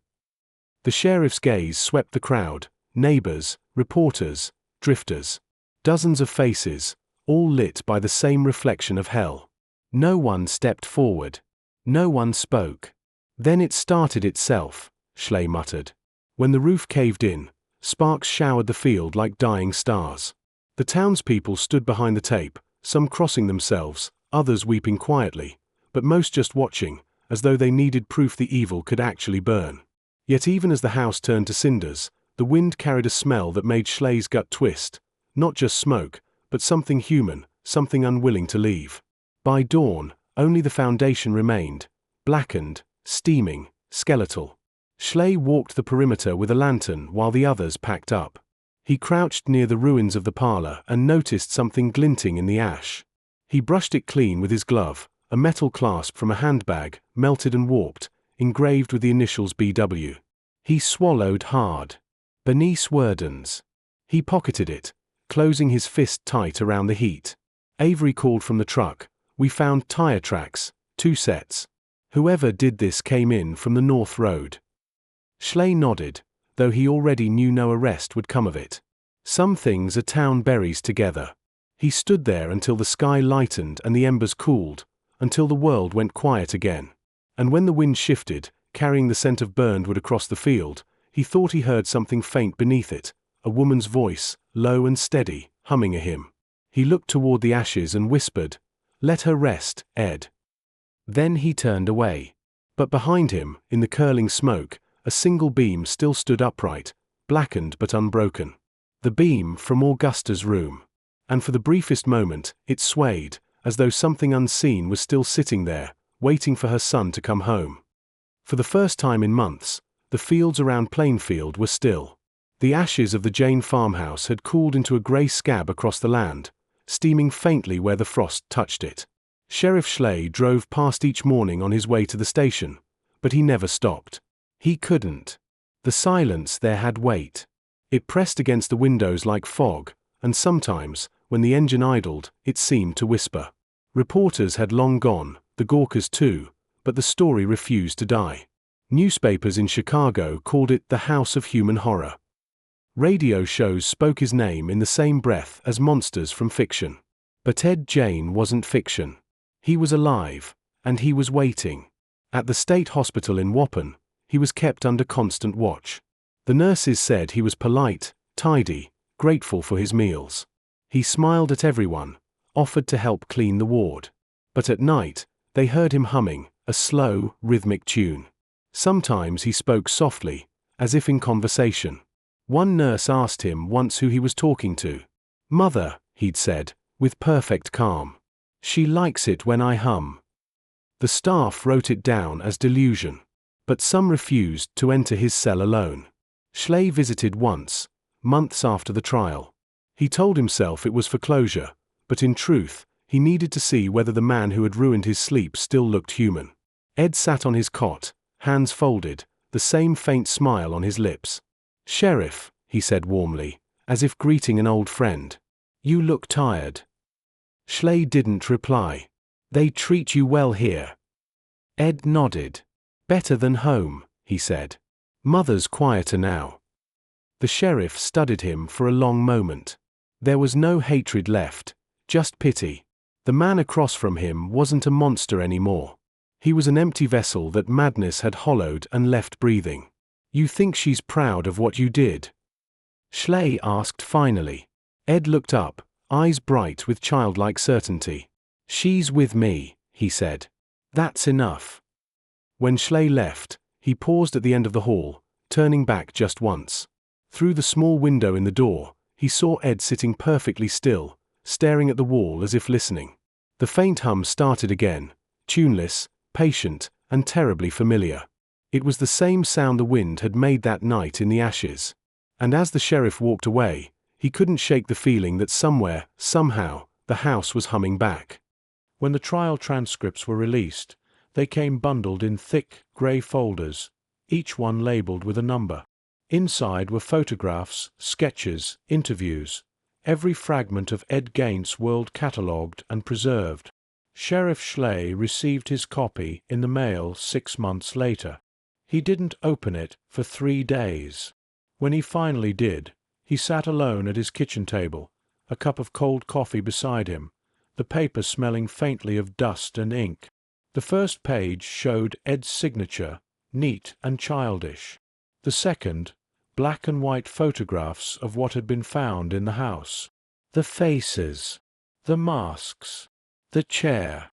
The sheriff's gaze swept the crowd, neighbors, reporters, drifters. Dozens of faces, all lit by the same reflection of hell. No one stepped forward. No one spoke. "Then it started itself," Schley muttered. When the roof caved in, sparks showered the field like dying stars. The townspeople stood behind the tape, some crossing themselves, others weeping quietly, but most just watching, as though they needed proof the evil could actually burn. Yet even as the house turned to cinders, the wind carried a smell that made Schley's gut twist. Not just smoke, but something human, something unwilling to leave. By dawn, only the foundation remained, blackened, steaming, skeletal. Schley walked the perimeter with a lantern while the others packed up. He crouched near the ruins of the parlor and noticed something glinting in the ash. He brushed it clean with his glove, a metal clasp from a handbag, melted and warped, engraved with the initials BW. He swallowed hard. Bernice Worden's. He pocketed it, closing his fist tight around the heat. Avery called from the truck. "We found tire tracks, 2 sets. Whoever did this came in from the North Road." Schley nodded, though he already knew no arrest would come of it. Some things a town buries together. He stood there until the sky lightened and the embers cooled, until the world went quiet again. And when the wind shifted, carrying the scent of burned wood across the field, he thought he heard something faint beneath it, a woman's voice, low and steady, humming a hymn. He looked toward the ashes and whispered, "Let her rest, Ed." Then he turned away. But behind him, in the curling smoke, a single beam still stood upright, blackened but unbroken. The beam from Augusta's room. And for the briefest moment, it swayed, as though something unseen was still sitting there, waiting for her son to come home. For the first time in months, the fields around Plainfield were still. The ashes of the Gein farmhouse had cooled into a grey scab across the land, steaming faintly where the frost touched it. Sheriff Schley drove past each morning on his way to the station, but he never stopped. He couldn't. The silence there had weight. It pressed against the windows like fog, and sometimes, when the engine idled, it seemed to whisper. Reporters had long gone, the gawkers too, but the story refused to die. Newspapers in Chicago called it the House of Human Horror. Radio shows spoke his name in the same breath as monsters from fiction. But Ed Gein wasn't fiction. He was alive, and he was waiting. At the state hospital in Waupun, he was kept under constant watch. The nurses said he was polite, tidy, grateful for his meals. He smiled at everyone, offered to help clean the ward. But at night, they heard him humming a slow, rhythmic tune. Sometimes he spoke softly, as if in conversation. One nurse asked him once who he was talking to. "Mother," he'd said, with perfect calm. "She likes it when I hum." The staff wrote it down as delusion. But some refused to enter his cell alone. Schley visited once, months after the trial. He told himself it was for closure, but in truth, he needed to see whether the man who had ruined his sleep still looked human. Ed sat on his cot, hands folded, the same faint smile on his lips. "Sheriff," he said warmly, as if greeting an old friend. "You look tired." Schley didn't reply. "They treat you well here." Ed nodded. "Better than home," he said. "Mother's quieter now." The sheriff studied him for a long moment. There was no hatred left, just pity. The man across from him wasn't a monster anymore. He was an empty vessel that madness had hollowed and left breathing. "You think she's proud of what you did?" Schley asked finally. Ed looked up, eyes bright with childlike certainty. "She's with me," he said. "That's enough." When Schley left, he paused at the end of the hall, turning back just once. Through the small window in the door, he saw Ed sitting perfectly still, staring at the wall as if listening. The faint hum started again, tuneless, patient, and terribly familiar. It was the same sound the wind had made that night in the ashes. And as the sheriff walked away, he couldn't shake the feeling that somewhere, somehow, the house was humming back. When the trial transcripts were released, they came bundled in thick, grey folders, each one labelled with a number. Inside were photographs, sketches, interviews, every fragment of Ed Gein's world catalogued and preserved. Sheriff Schley received his copy in the mail 6 months later. He didn't open it for 3 days. When he finally did, he sat alone at his kitchen table, a cup of cold coffee beside him, the paper smelling faintly of dust and ink. The first page showed Ed's signature, neat and childish. The second, black and white photographs of what had been found in the house. The faces, the masks, the chair.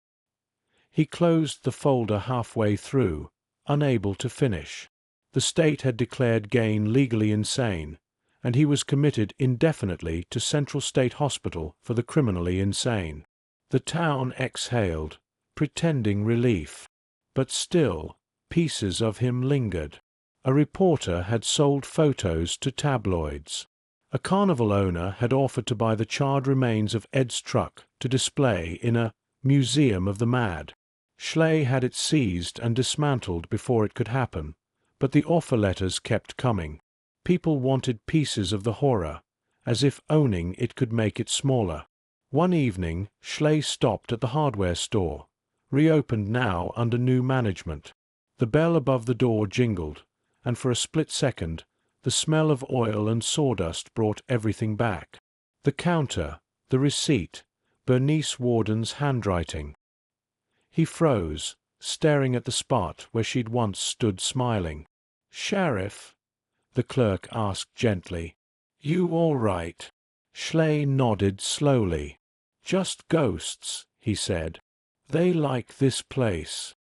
He closed the folder halfway through, unable to finish. The state had declared Gein legally insane, and he was committed indefinitely to Central State Hospital for the criminally insane. The town exhaled, pretending relief. But still, pieces of him lingered. A reporter had sold photos to tabloids. A carnival owner had offered to buy the charred remains of Ed's truck to display in a museum of the mad. Schley had it seized and dismantled before it could happen, but the offer letters kept coming. People wanted pieces of the horror, as if owning it could make it smaller. One evening, Schley stopped at the hardware store, reopened now under new management. The bell above the door jingled, and for a split second, the smell of oil and sawdust brought everything back. The counter, the receipt, Bernice Warden's handwriting. He froze, staring at the spot where she'd once stood smiling. "Sheriff?" the clerk asked gently. "You all right?" Schley nodded slowly. "Just ghosts," he said. "They like this place."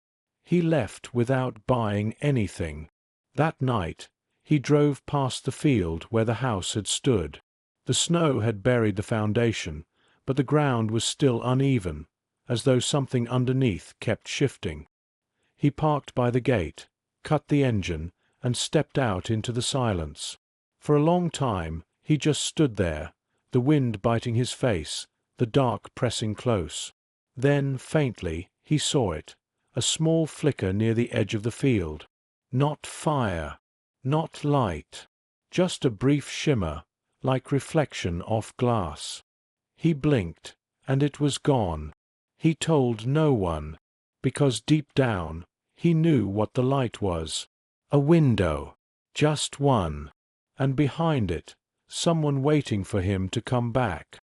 He left without buying anything. That night, he drove past the field where the house had stood. The snow had buried the foundation, but the ground was still uneven, as though something underneath kept shifting. He parked by the gate, cut the engine, and stepped out into the silence. For a long time, he just stood there, the wind biting his face, the dark pressing close. Then, faintly, he saw it, a small flicker near the edge of the field. Not fire, not light, just a brief shimmer, like reflection off glass. He blinked, and it was gone. He told no one, because deep down, he knew what the light was. A window, just one, and behind it, someone waiting for him to come back.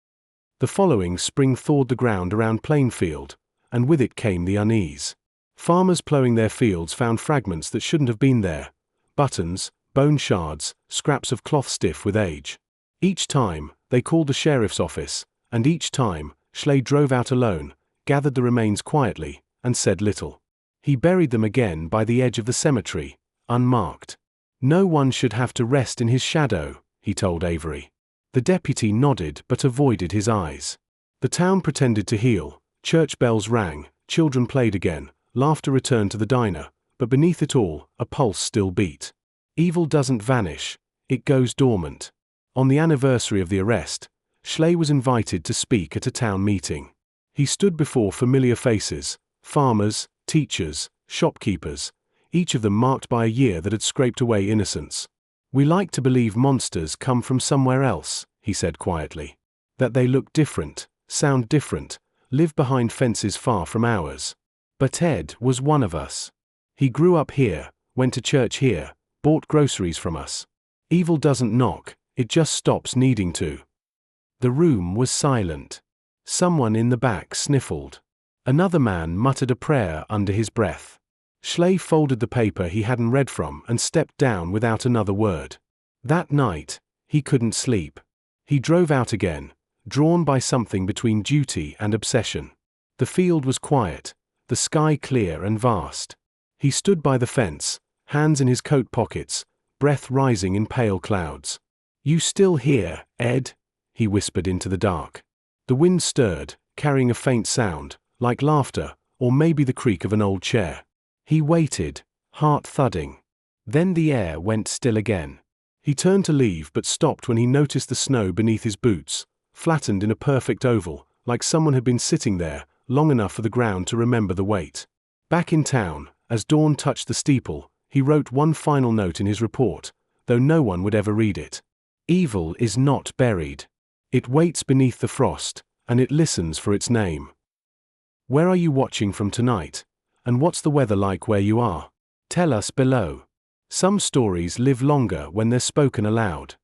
The following spring thawed the ground around Plainfield, and with it came the unease. Farmers ploughing their fields found fragments that shouldn't have been there: buttons, bone shards, scraps of cloth stiff with age. Each time, they called the sheriff's office, and each time, Schley drove out alone, gathered the remains quietly, and said little. He buried them again by the edge of the cemetery, unmarked. "No one should have to rest in his shadow," he told Avery. The deputy nodded but avoided his eyes. The town pretended to heal, church bells rang, children played again, laughter returned to the diner, but beneath it all, a pulse still beat. Evil doesn't vanish, it goes dormant. On the anniversary of the arrest, Schley was invited to speak at a town meeting. He stood before familiar faces: farmers, teachers, shopkeepers, each of them marked by a year that had scraped away innocence. "We like to believe monsters come from somewhere else," he said quietly. "That they look different, sound different, live behind fences far from ours. But Ed was one of us. He grew up here, went to church here, bought groceries from us. Evil doesn't knock, it just stops needing to." The room was silent. Someone in the back sniffled. Another man muttered a prayer under his breath. Schley folded the paper he hadn't read from and stepped down without another word. That night, he couldn't sleep. He drove out again, drawn by something between duty and obsession. The field was quiet, the sky clear and vast. He stood by the fence, hands in his coat pockets, breath rising in pale clouds. "You still here, Ed?" he whispered into the dark. The wind stirred, carrying a faint sound, like laughter, or maybe the creak of an old chair. He waited, heart thudding. Then the air went still again. He turned to leave but stopped when he noticed the snow beneath his boots, flattened in a perfect oval, like someone had been sitting there, long enough for the ground to remember the weight. Back in town, as dawn touched the steeple, he wrote one final note in his report, though no one would ever read it. "Evil is not buried. It waits beneath the frost, and it listens for its name." Where are you watching from tonight? And what's the weather like where you are? Tell us below. Some stories live longer when they're spoken aloud.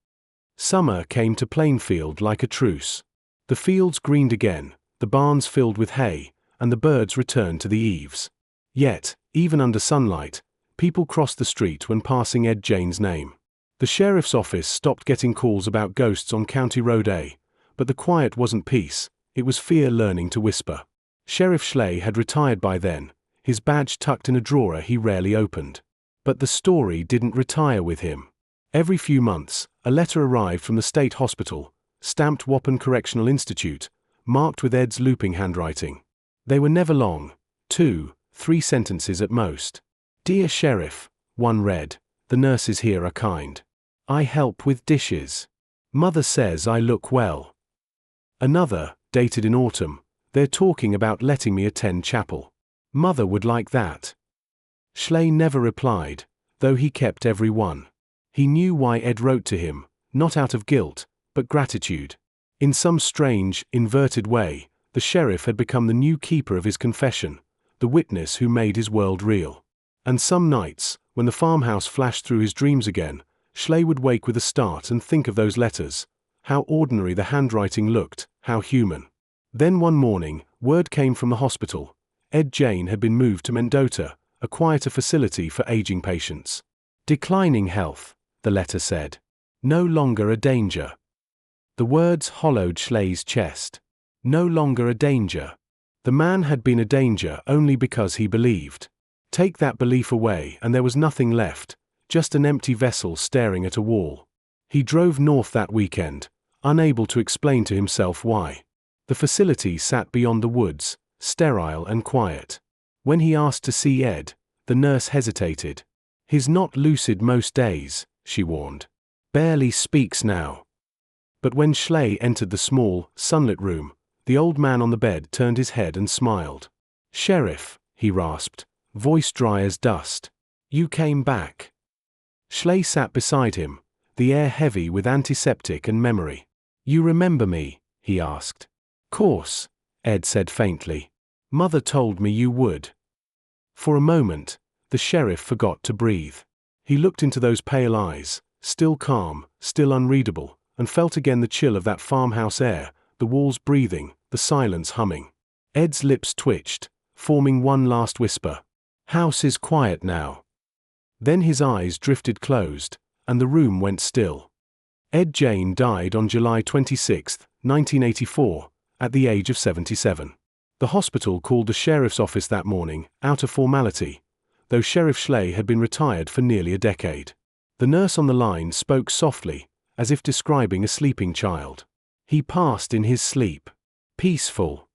Summer came to Plainfield like a truce. The fields greened again, the barns filled with hay, and the birds returned to the eaves. Yet, even under sunlight, people crossed the street when passing Ed Gein's name. The sheriff's office stopped getting calls about ghosts on County Road A, but the quiet wasn't peace, it was fear learning to whisper. Sheriff Schley had retired by then, his badge tucked in a drawer he rarely opened. But the story didn't retire with him. Every few months, a letter arrived from the state hospital, stamped Waupun Correctional Institute, marked with Ed's looping handwriting. They were never long, 2, 3 sentences at most. "Dear Sheriff," one read, "the nurses here are kind. I help with dishes. Mother says I look well." Another, dated in autumn, "They're talking about letting me attend chapel. Mother would like that." Schley never replied, though he kept every one. He knew why Ed wrote to him, not out of guilt, but gratitude. In some strange, inverted way, the sheriff had become the new keeper of his confession, the witness who made his world real. And some nights, when the farmhouse flashed through his dreams again, Schley would wake with a start and think of those letters. How ordinary the handwriting looked, how human. Then one morning, word came from the hospital. Ed Gein had been moved to Mendota, a quieter facility for aging patients. "Declining health," the letter said. "No longer a danger." The words hollowed Schley's chest. No longer a danger. The man had been a danger only because he believed. Take that belief away and there was nothing left, just an empty vessel staring at a wall. He drove north that weekend, unable to explain to himself why. The facility sat beyond the woods, sterile and quiet. When he asked to see Ed, the nurse hesitated. "He's not lucid most days," she warned. "Barely speaks now." But when Schley entered the small, sunlit room, the old man on the bed turned his head and smiled. "Sheriff," he rasped, voice dry as dust. "You came back." Schley sat beside him, the air heavy with antiseptic and memory. "You remember me?" he asked. "Course," Ed said faintly. "Mother told me you would." For a moment, the sheriff forgot to breathe. He looked into those pale eyes, still calm, still unreadable, and felt again the chill of that farmhouse air, the walls breathing, the silence humming. Ed's lips twitched, forming one last whisper. "House is quiet now." Then his eyes drifted closed, and the room went still. Ed Gein died on July 26, 1984, at the age of 77. The hospital called the sheriff's office that morning, out of formality, though Sheriff Schley had been retired for nearly a decade. The nurse on the line spoke softly, as if describing a sleeping child. "He passed in his sleep. Peaceful.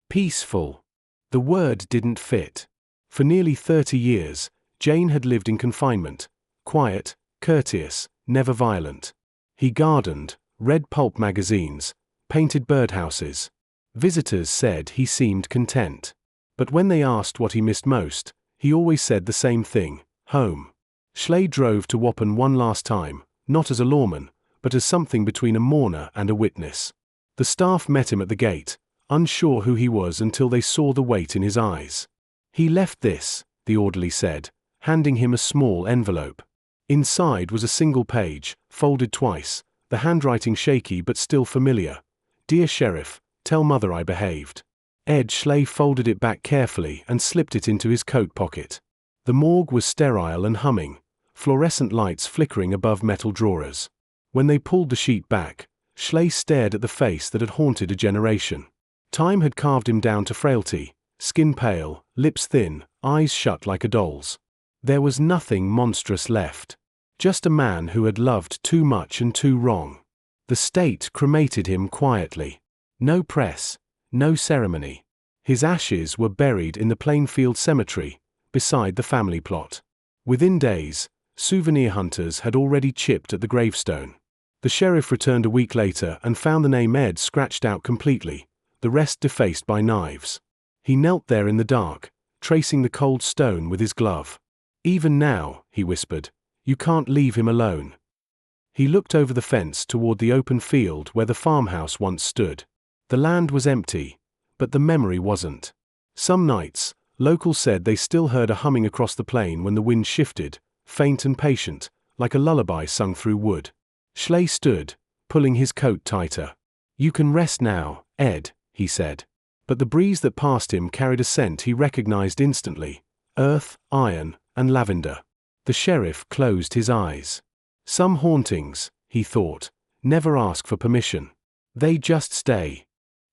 Peaceful." The word didn't fit. For nearly 30 years, Jane had lived in confinement, quiet, courteous, never violent. He gardened, read pulp magazines, painted birdhouses. Visitors said he seemed content. But when they asked what he missed most, he always said the same thing: home. Schley drove to Wappen one last time, not as a lawman, but as something between a mourner and a witness. The staff met him at the gate, unsure who he was until they saw the weight in his eyes. "He left this," the orderly said, handing him a small envelope. Inside was a single page, folded twice, the handwriting shaky but still familiar. "Dear Sheriff, tell Mother I behaved." Ed Schley folded it back carefully and slipped it into his coat pocket. The morgue was sterile and humming, fluorescent lights flickering above metal drawers. When they pulled the sheet back, Schley stared at the face that had haunted a generation. Time had carved him down to frailty, skin pale, lips thin, eyes shut like a doll's. There was nothing monstrous left. Just a man who had loved too much and too wrong. The state cremated him quietly. No press, no ceremony. His ashes were buried in the Plainfield cemetery, beside the family plot. Within days, souvenir hunters had already chipped at the gravestone. The sheriff returned a week later and found the name Ed scratched out completely, the rest defaced by knives. He knelt there in the dark, tracing the cold stone with his glove. "Even now," he whispered, "you can't leave him alone." He looked over the fence toward the open field where the farmhouse once stood. The land was empty, but the memory wasn't. Some nights, locals said they still heard a humming across the plain when the wind shifted, faint and patient, like a lullaby sung through wood. Schley stood, pulling his coat tighter. "You can rest now, Ed," he said. But the breeze that passed him carried a scent he recognized instantly: earth, iron, and lavender. The sheriff closed his eyes. Some hauntings, he thought, never ask for permission. They just stay.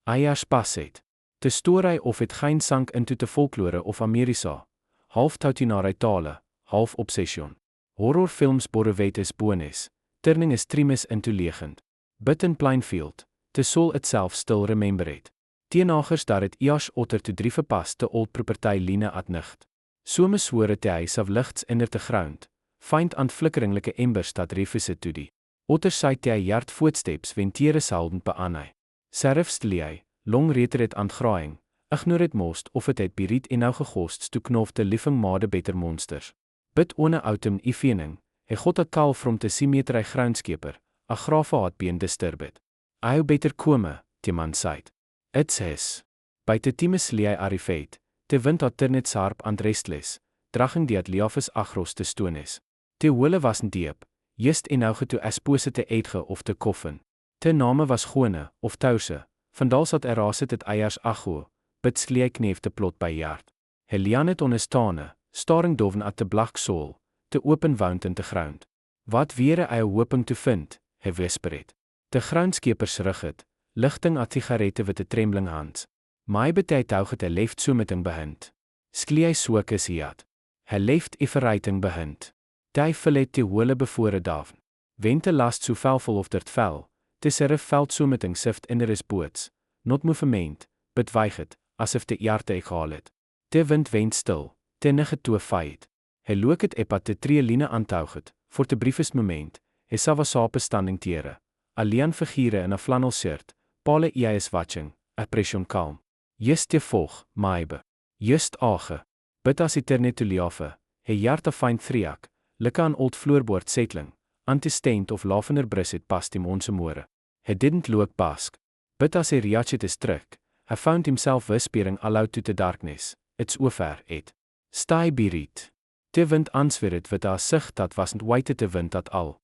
Ayers Basset. Te story of het Gein sank into te folklore of Amerisa. Half tautinare tale, half obsession. Horrorfilms borrewet is bonus, turning extremis into legend. Bid in Plainfield, te soul itself still remember it. Teenagers dat het Ias otter to drie verpas te old property line at night. Somme swore te huis of lichts in te ground, find aan flikkeringlijke embers dat revisit to die. Otter sy te yard footsteps ventere salden beanai. Serif stliei, long reter het aan graaiing, ignore het most of het biriet en nou gegost to knofte living made better monsters. Bid one autumn evening, he God a kal from te symmetry groundskeper, a grafe had been disturbed. I better kome, te man sait. It's his. By te times liei arrifeit, te wind had turnet sarp and restless, draging die at liafis agros te stonis. Te hole was diep, just en nou geto espose te eetge of te koffen. Te name was gone, of tuise, vandal sat erasit het eiers ago, bid sliei kneef te plot by jaard. Helian het onestane, staring doven at te blak soul, te open wound in te ground. Wat weer hy hoping te vind, hy whisper het. Te groundskepers rig het, Ligting at sigarette with 'n trembling hand. My betyt hou het 'n left someting behind. Sklie soek is hiat. Hy left efferreiting behind. Die fillet te hole bevore daf. Wente last so velvol of dit vel. Te serif veld someting sift in is boots. Not movement, but weiget, asof te jarte ek haal het. Te wind wend stil, te nige toe feit. Hy look het epa te trieline aantouget, voor te briefest moment, hy savasape standing tere. Alleen figure in 'n flannel shirt, pale is watching, a pression calm. Just te volg, maibe. Just age. Bid as eternituliafe, hy jarte find thriak, like an old floorboard settling, anti-stained of lavender brisset past him onse more. He didn't look bask. But as hy reached is terug, he found himself whispering aloud to the darkness, "It's over, Ed. Stay buried." Te wind answered with a sig that wasn't waited te wind at all.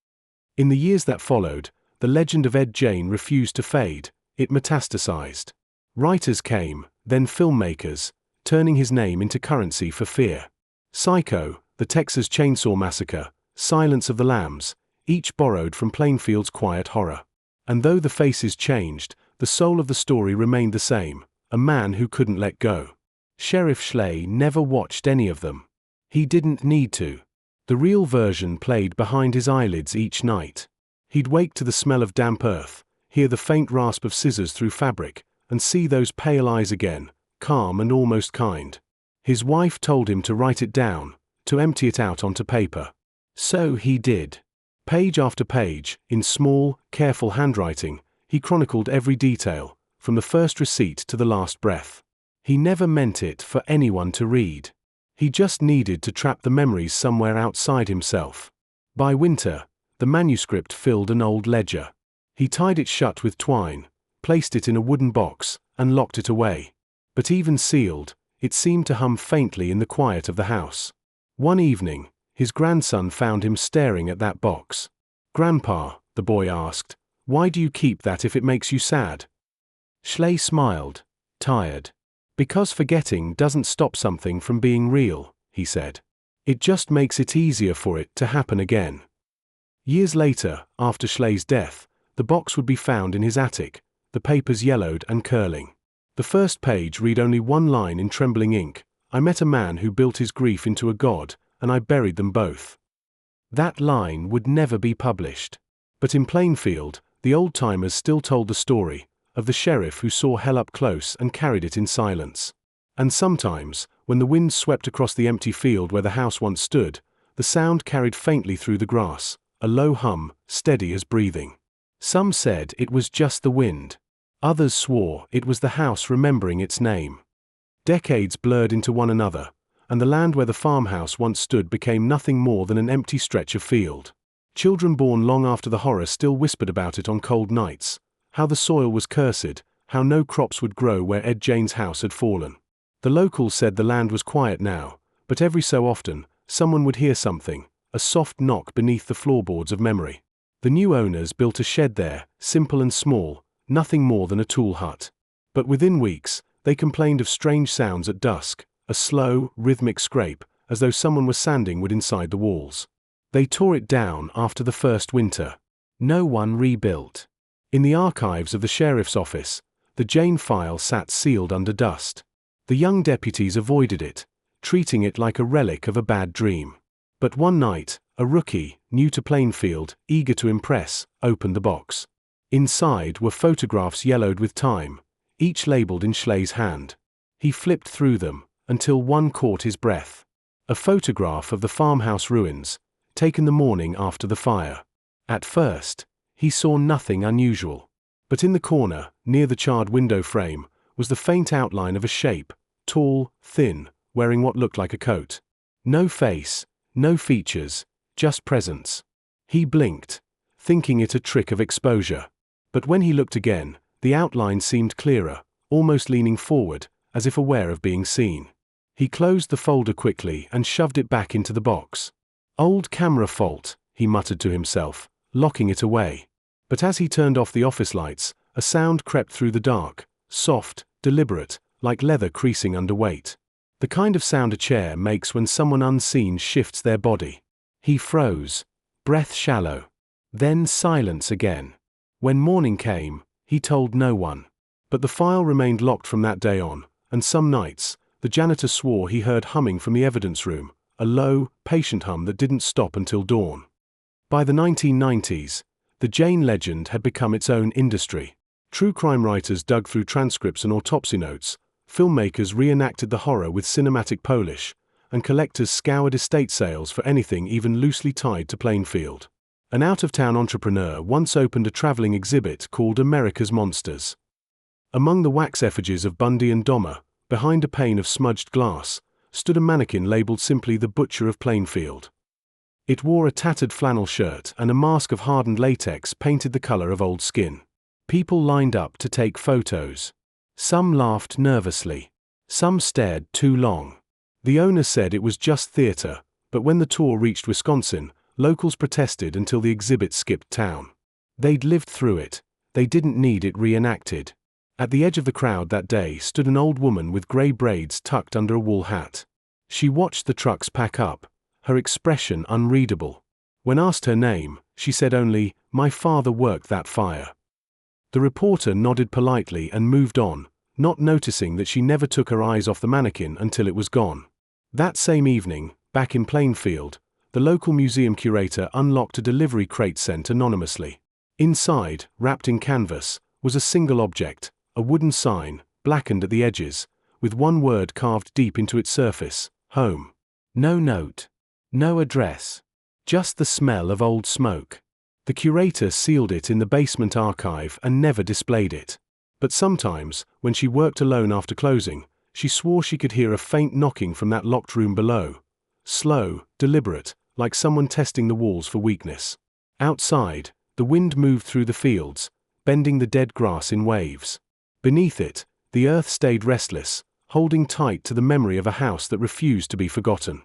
In the years that followed, the legend of Ed Gein refused to fade, it metastasized. Writers came, then filmmakers, turning his name into currency for fear. Psycho, the Texas Chainsaw Massacre, Silence of the Lambs, each borrowed from Plainfield's quiet horror. And though the faces changed, the soul of the story remained the same, a man who couldn't let go. Sheriff Schley never watched any of them. He didn't need to. The real version played behind his eyelids each night. He'd wake to the smell of damp earth, hear the faint rasp of scissors through fabric, and see those pale eyes again, calm and almost kind. His wife told him to write it down, to empty it out onto paper. So he did. Page after page, in small, careful handwriting, he chronicled every detail, from the first receipt to the last breath. He never meant it for anyone to read. He just needed to trap the memories somewhere outside himself. By winter, the manuscript filled an old ledger. He tied it shut with twine, placed it in a wooden box, and locked it away. But even sealed, it seemed to hum faintly in the quiet of the house. One evening, his grandson found him staring at that box. "Grandpa," the boy asked, "why do you keep that if it makes you sad?" Schley smiled, tired. "Because forgetting doesn't stop something from being real," he said. "It just makes it easier for it to happen again." Years later, after Schley's death, the box would be found in his attic, the papers yellowed and curling. The first page read only one line in trembling ink: "I met a man who built his grief into a god, and I buried them both." That line would never be published. But in Plainfield, the old-timers still told the story of the sheriff who saw hell up close and carried it in silence. And sometimes, when the wind swept across the empty field where the house once stood, the sound carried faintly through the grass, a low hum, steady as breathing. Some said it was just the wind. Others swore it was the house remembering its name. Decades blurred into one another, and the land where the farmhouse once stood became nothing more than an empty stretch of field. Children born long after the horror still whispered about it on cold nights, how the soil was cursed, how no crops would grow where Ed Gein's house had fallen. The locals said the land was quiet now, but every so often, someone would hear something, a soft knock beneath the floorboards of memory. The new owners built a shed there, simple and small, nothing more than a tool hut. But within weeks, they complained of strange sounds at dusk, a slow, rhythmic scrape, as though someone was sanding wood inside the walls. They tore it down after the first winter. No one rebuilt. In the archives of the sheriff's office, the Gein file sat sealed under dust. The young deputies avoided it, treating it like a relic of a bad dream. But one night, a rookie, new to Plainfield, eager to impress, opened the box. Inside were photographs yellowed with time, each labeled in Schley's hand. He flipped through them, until one caught his breath. A photograph of the farmhouse ruins, taken the morning after the fire. At first, he saw nothing unusual. But in the corner, near the charred window frame, was the faint outline of a shape, tall, thin, wearing what looked like a coat. No face, no features, just presence. He blinked, thinking it a trick of exposure. But when he looked again, the outline seemed clearer, almost leaning forward, as if aware of being seen. He closed the folder quickly and shoved it back into the box. "Old camera fault," he muttered to himself, locking it away. But as he turned off the office lights, a sound crept through the dark, soft, deliberate, like leather creasing under weight. The kind of sound a chair makes when someone unseen shifts their body. He froze, breath shallow. Then silence again. When morning came, He told no one. But the file remained locked from that day on, and some nights, the janitor swore he heard humming from the evidence room, a low, patient hum that didn't stop until dawn. By the 1990s, the Gein legend had become its own industry. True crime writers dug through transcripts and autopsy notes, filmmakers reenacted the horror with cinematic polish, and collectors scoured estate sales for anything even loosely tied to Plainfield. An out-of-town entrepreneur once opened a traveling exhibit called America's Monsters. Among the wax effigies of Bundy and Dahmer, behind a pane of smudged glass, stood a mannequin labeled simply the Butcher of Plainfield. It wore a tattered flannel shirt and a mask of hardened latex painted the color of old skin. People lined up to take photos. Some laughed nervously. Some stared too long. The owner said it was just theater, but when the tour reached Wisconsin, locals protested until the exhibit skipped town. They'd lived through it. They didn't need it reenacted. At the edge of the crowd that day stood an old woman with gray braids tucked under a wool hat. She watched the trucks pack up, her expression unreadable. When asked her name, she said only, "My father worked that fire." The reporter nodded politely and moved on, not noticing that she never took her eyes off the mannequin until it was gone. That same evening, back in Plainfield, the local museum curator unlocked a delivery crate sent anonymously. Inside, wrapped in canvas, was a single object, a wooden sign, blackened at the edges, with one word carved deep into its surface, home. No note. No address. Just the smell of old smoke. The curator sealed it in the basement archive and never displayed it. But sometimes, when she worked alone after closing, she swore she could hear a faint knocking from that locked room below. Slow, deliberate, like someone testing the walls for weakness. Outside, the wind moved through the fields, bending the dead grass in waves. Beneath it, the earth stayed restless, holding tight to the memory of a house that refused to be forgotten.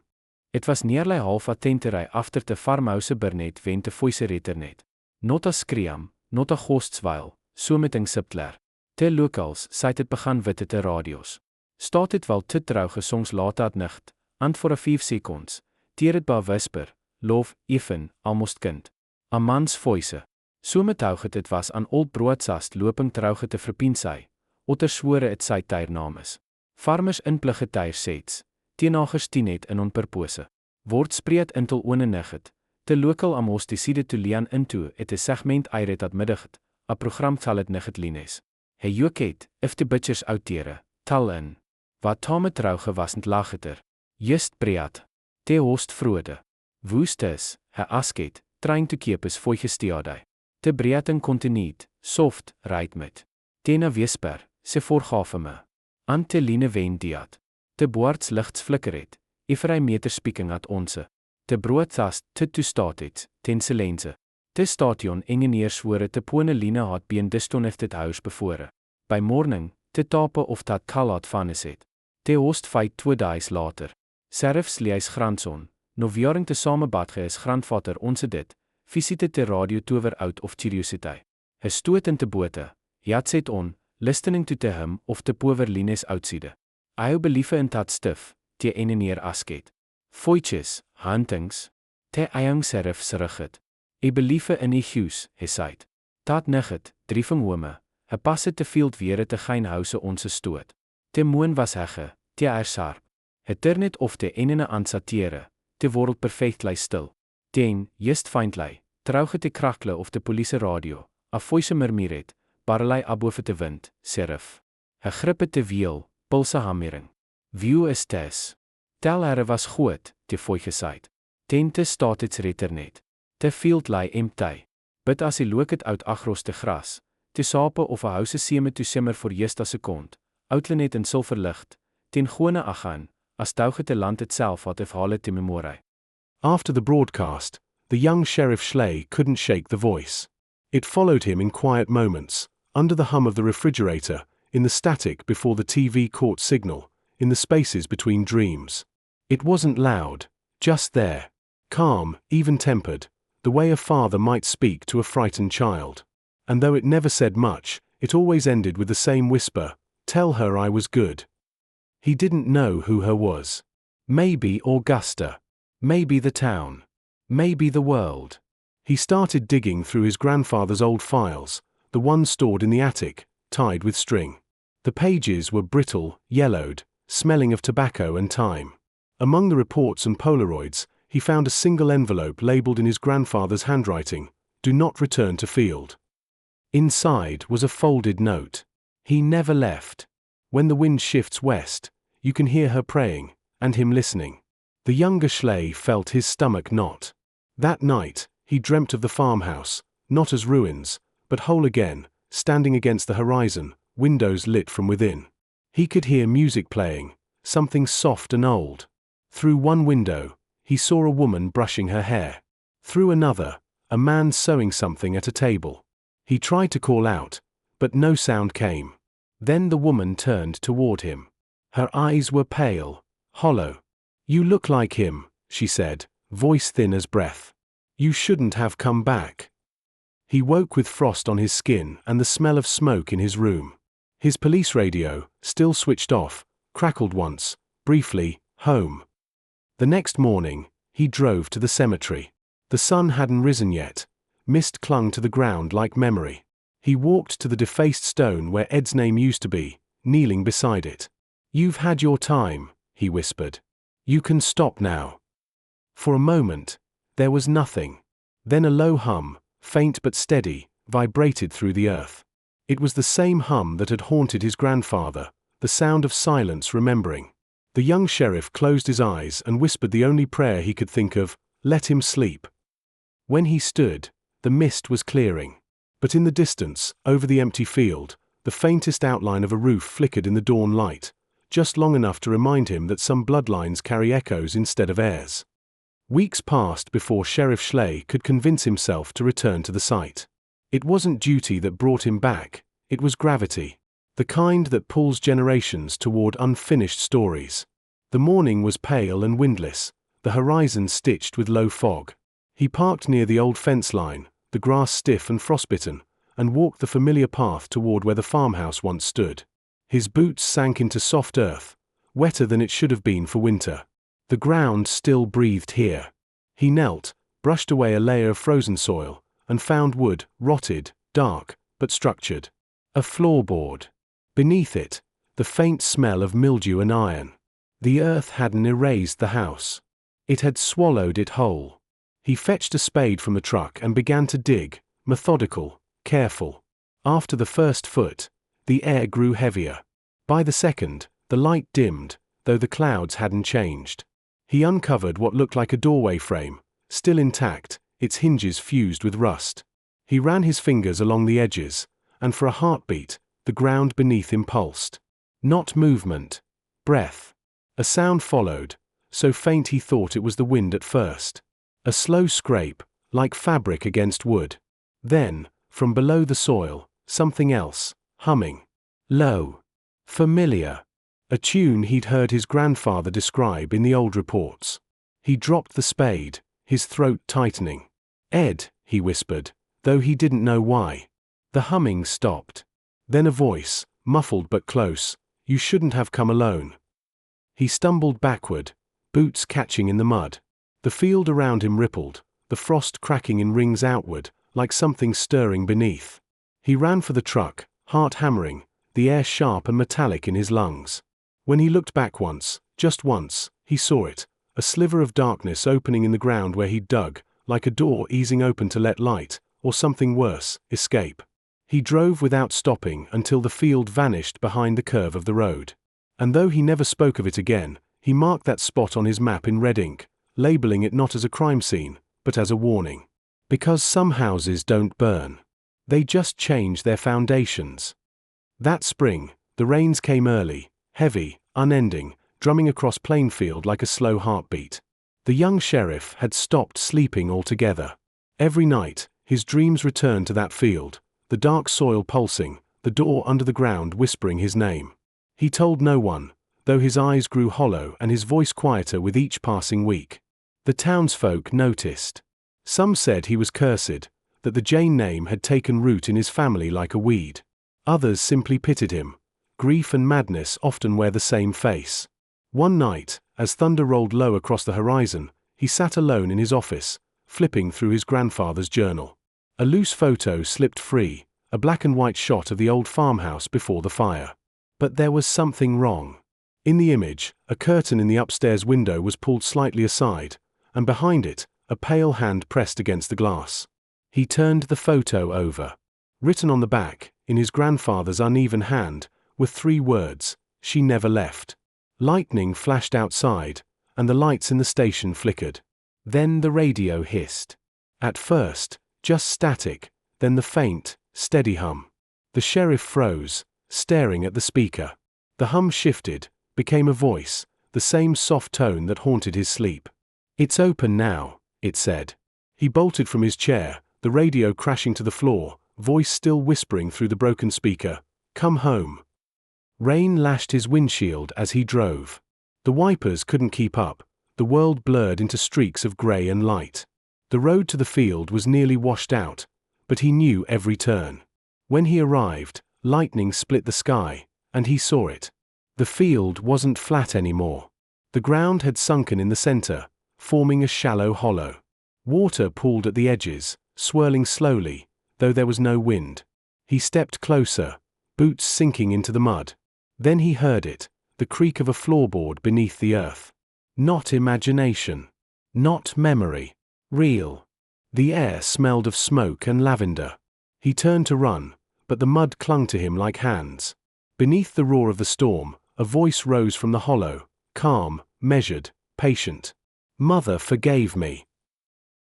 Het was nearly half a tentery after the farmhouse burnet when the voice returned. Not a scream, not a ghostswail, so meting subtler. The locals cited began witte te radios. Staat het wel te trouge songs laat at nicht, and for a 5 seconds, teer het by whisper, love, even, almost kind. A man's voice. So metouget het was aan old broadsast loping trouge te verpinsy, otter swore het sy tuirnaam is. Farmers inplige tuir sets, teenagers het in onperpose. Word spreed intel one nigget, te local amos decide to lian into het 'n segment eiret at middaget, a program sal het nigget lines. Hy joket, if the bitches outere, tal in. Wat tame trouge wasend lageter. Just breat. Te host vroede. Woest is, hy asket, trying to keep his voice steady. Te breating continued, soft, right met. Tena whisper, se voorgave me. Ante line wen diat. Te boards lichts flikker het, ifrei meter speaking at onse. Te broodtast, te toestaat het, ten se lense. Te station engineer swore te pone line had been distoneft het huis bevore. By morning, te tape of dat kalat vannes het. Te host fight 2 days later. Serifs lees grandson, novjaring te samebadge is grandvader onse dit, visite te radio tower out of curiosity. Hy stoot in te bote, jat set on, listening to him of te power lines outside. Hy beliefe in dat stif, te engineer asket. Voitjes, huntings, te eiang serif sirigit. Hy beliefe in die huis, hy seit. Dat nigget, driefing home, hy passe te field weer te Gein house onse stoot. Te moon was hegge, te ersarp. Hy turnet of te enene ansatere, te world perfect lei stil. Ten, just findlei, trouge te krakle of te polisie radio, a voice murmuret, barrelei abofe te wind, serif. Hy grippe te wiel, pulse hammering. View is tes. Tel herre was goed, te fooi gesait. Ten te staat het retternet. Te field lei empty. Bid as hy look het uit agros te gras, te sape of a house seeme to simmer voor just a sekond, outlenet in silverlicht, ten gone agaan, as touge te land itself wat if hale te memorie. After the broadcast, the young Sheriff Schley couldn't shake the voice. It followed him in quiet moments, under the hum of the refrigerator, in the static before the TV caught signal, in the spaces between dreams. It wasn't loud, just there, calm, even-tempered, the way a father might speak to a frightened child. And though it never said much, it always ended with the same whisper, "Tell her I was good." He didn't know who her was. Maybe Augusta. Maybe the town. Maybe the world. He started digging through his grandfather's old files, the one stored in the attic, tied with string. The pages were brittle, yellowed, smelling of tobacco and time. Among the reports and Polaroids, he found a single envelope labeled in his grandfather's handwriting, "Do not return to field." Inside was a folded note. He never left. When the wind shifts west, you can hear her praying, and him listening. The younger Schley felt his stomach knot. That night, he dreamt of the farmhouse, not as ruins, but whole again, standing against the horizon, windows lit from within. He could hear music playing, something soft and old. Through one window, he saw a woman brushing her hair. Through another, a man sewing something at a table. He tried to call out, but no sound came. Then the woman turned toward him. Her eyes were pale, hollow. "You look like him," she said, voice thin as breath. "You shouldn't have come back." He woke with frost on his skin and the smell of smoke in his room. His police radio, still switched off, crackled once, briefly, home. The next morning, he drove to the cemetery. The sun hadn't risen yet. Mist clung to the ground like memory. He walked to the defaced stone where Ed's name used to be, kneeling beside it. "You've had your time," he whispered. "You can stop now." For a moment, there was nothing. Then a low hum, faint but steady, vibrated through the earth. It was the same hum that had haunted his grandfather, the sound of silence remembering. The young sheriff closed his eyes and whispered the only prayer he could think of, "Let him sleep." When he stood, the mist was clearing. But in the distance, over the empty field, the faintest outline of a roof flickered in the dawn light, just long enough to remind him that some bloodlines carry echoes instead of heirs. Weeks passed before Sheriff Schley could convince himself to return to the site. It wasn't duty that brought him back, it was gravity. The kind that pulls generations toward unfinished stories. The morning was pale and windless, the horizon stitched with low fog. He parked near the old fence line, the grass stiff and frostbitten, and walked the familiar path toward where the farmhouse once stood. His boots sank into soft earth, wetter than it should have been for winter. The ground still breathed here. He knelt, brushed away a layer of frozen soil, and found wood, rotted, dark, but structured. A floorboard. Beneath it, the faint smell of mildew and iron. The earth hadn't erased the house. It had swallowed it whole. He fetched a spade from the truck and began to dig, methodical, careful. After the first foot, the air grew heavier. By the second, the light dimmed, though the clouds hadn't changed. He uncovered what looked like a doorway frame, still intact, its hinges fused with rust. He ran his fingers along the edges, and for a heartbeat, the ground beneath him pulsed. Not movement, breath. A sound followed, so faint he thought it was the wind at first. A slow scrape, like fabric against wood. Then, from below the soil, something else, humming. Low. Familiar. A tune he'd heard his grandfather describe in the old reports. He dropped the spade, his throat tightening. "Ed," he whispered, though he didn't know why. The humming stopped. Then a voice, muffled but close, "You shouldn't have come alone." He stumbled backward, boots catching in the mud. The field around him rippled, the frost cracking in rings outward, like something stirring beneath. He ran for the truck, heart hammering, the air sharp and metallic in his lungs. When he looked back once, just once, he saw it, a sliver of darkness opening in the ground where he'd dug, like a door easing open to let light, or something worse, escape. He drove without stopping until the field vanished behind the curve of the road. And though he never spoke of it again, he marked that spot on his map in red ink, labeling it not as a crime scene, but as a warning. Because some houses don't burn. They just change their foundations. That spring, the rains came early, heavy, unending, drumming across Plainfield like a slow heartbeat. The young sheriff had stopped sleeping altogether. Every night, his dreams returned to that field, the dark soil pulsing, the door under the ground whispering his name. He told no one, though his eyes grew hollow and his voice quieter with each passing week. The townsfolk noticed. Some said he was cursed, that the Gein name had taken root in his family like a weed. Others simply pitied him. Grief and madness often wear the same face. One night, as thunder rolled low across the horizon, he sat alone in his office, flipping through his grandfather's journal. A loose photo slipped free, a black and white shot of the old farmhouse before the fire. But there was something wrong. In the image, a curtain in the upstairs window was pulled slightly aside, and behind it, a pale hand pressed against the glass. He turned the photo over. Written on the back, in his grandfather's uneven hand, were 3 words: "She never left." Lightning flashed outside, and the lights in the station flickered. Then the radio hissed. At first, just static, then the faint, steady hum. The sheriff froze, staring at the speaker. The hum shifted, became a voice, the same soft tone that haunted his sleep. "It's open now," it said. He bolted from his chair, the radio crashing to the floor, voice still whispering through the broken speaker, "Come home." Rain lashed his windshield as he drove. The wipers couldn't keep up, the world blurred into streaks of grey and light. The road to the field was nearly washed out, but he knew every turn. When he arrived, lightning split the sky, and he saw it. The field wasn't flat anymore. The ground had sunken in the center, forming a shallow hollow. Water pooled at the edges, swirling slowly, though there was no wind. He stepped closer, boots sinking into the mud. Then he heard it, the creak of a floorboard beneath the earth. Not imagination. Not memory. Real. The air smelled of smoke and lavender. He turned to run, but the mud clung to him like hands. Beneath the roar of the storm, a voice rose from the hollow, calm, measured, patient. "Mother forgave me."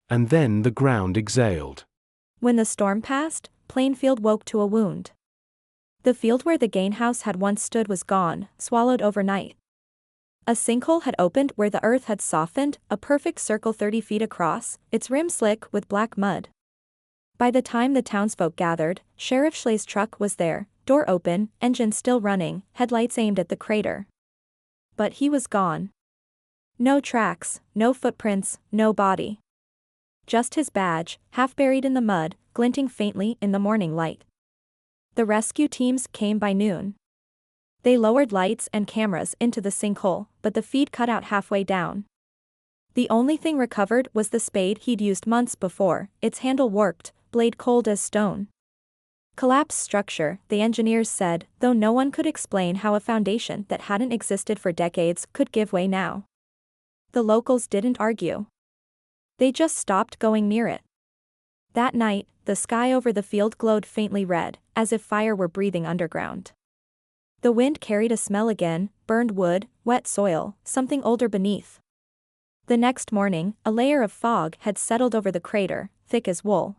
And then the ground exhaled. When the storm passed, Plainfield woke to a wound. The field where the Gein house had once stood was gone, swallowed overnight. A sinkhole had opened where the earth had softened, a perfect circle 30 feet across, its rim slick with black mud. By the time the townsfolk gathered, Sheriff Schlee's truck was there, door open, engine still running, headlights aimed at the crater. But he was gone. No tracks, no footprints, no body. Just his badge, half buried in the mud, glinting faintly in the morning light. The rescue teams came by noon. They lowered lights and cameras into the sinkhole, but the feed cut out halfway down. The only thing recovered was the spade he'd used months before, its handle warped, blade cold as stone. Collapsed structure, the engineers said, though no one could explain how a foundation that hadn't existed for decades could give way now. The locals didn't argue. They just stopped going near it. That night, the sky over the field glowed faintly red, as if fire were breathing underground. The wind carried a smell again, burned wood, wet soil, something older beneath. The next morning, a layer of fog had settled over the crater, thick as wool.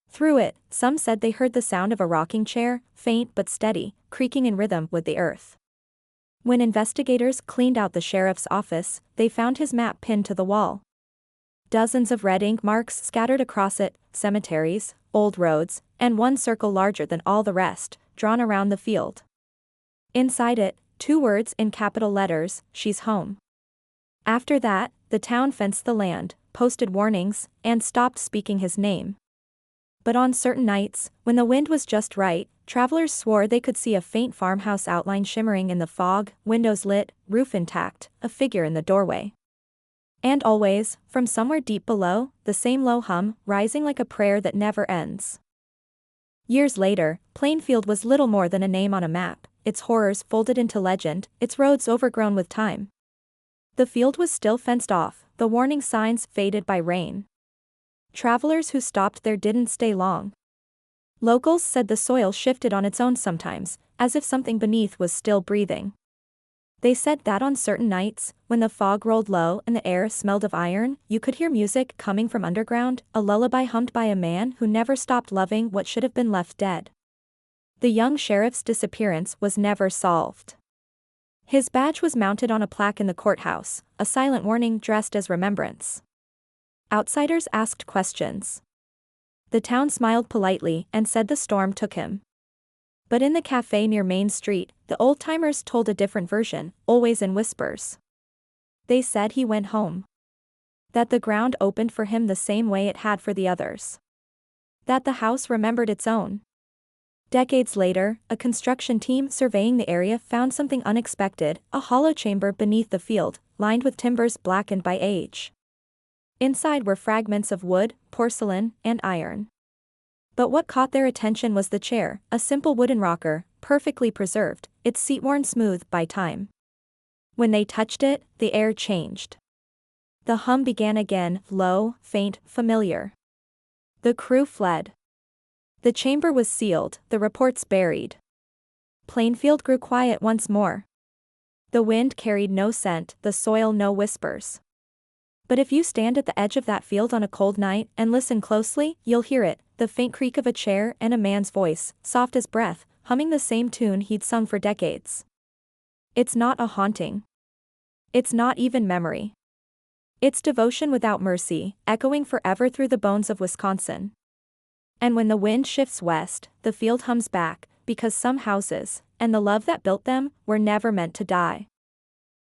Through it, some said they heard the sound of a rocking chair, faint but steady, creaking in rhythm with the earth. When investigators cleaned out the sheriff's office, they found his map pinned to the wall. Dozens of red ink marks scattered across it, cemeteries, old roads, and one circle larger than all the rest, drawn around the field. Inside it, 2 words in capital letters, "She's home." After that, the town fenced the land, posted warnings, and stopped speaking his name. But on certain nights, when the wind was just right, travelers swore they could see a faint farmhouse outline shimmering in the fog, windows lit, roof intact, a figure in the doorway. And always, from somewhere deep below, the same low hum, rising like a prayer that never ends. Years later, Plainfield was little more than a name on a map, its horrors folded into legend, its roads overgrown with time. The field was still fenced off, the warning signs faded by rain. Travelers who stopped there didn't stay long. Locals said the soil shifted on its own sometimes, as if something beneath was still breathing. They said that on certain nights, when the fog rolled low and the air smelled of iron, you could hear music coming from underground, a lullaby hummed by a man who never stopped loving what should have been left dead. The young sheriff's disappearance was never solved. His badge was mounted on a plaque in the courthouse, a silent warning dressed as remembrance. Outsiders asked questions. The town smiled politely and said the storm took him. But in the cafe near Main Street, the old-timers told a different version, always in whispers. They said he went home. That the ground opened for him the same way it had for the others. That the house remembered its own. Decades later, a construction team surveying the area found something unexpected, a hollow chamber beneath the field, lined with timbers blackened by age. Inside were fragments of wood, porcelain, and iron. But what caught their attention was the chair, a simple wooden rocker, perfectly preserved, its seat worn smooth by time. When they touched it, the air changed. The hum began again, low, faint, familiar. The crew fled. The chamber was sealed, the reports buried. Plainfield grew quiet once more. The wind carried no scent, the soil no whispers. But if you stand at the edge of that field on a cold night and listen closely, you'll hear it, the faint creak of a chair and a man's voice, soft as breath, humming the same tune he'd sung for decades. It's not a haunting. It's not even memory. It's devotion without mercy, echoing forever through the bones of Wisconsin. And when the wind shifts west, the field hums back, because some houses, and the love that built them, were never meant to die.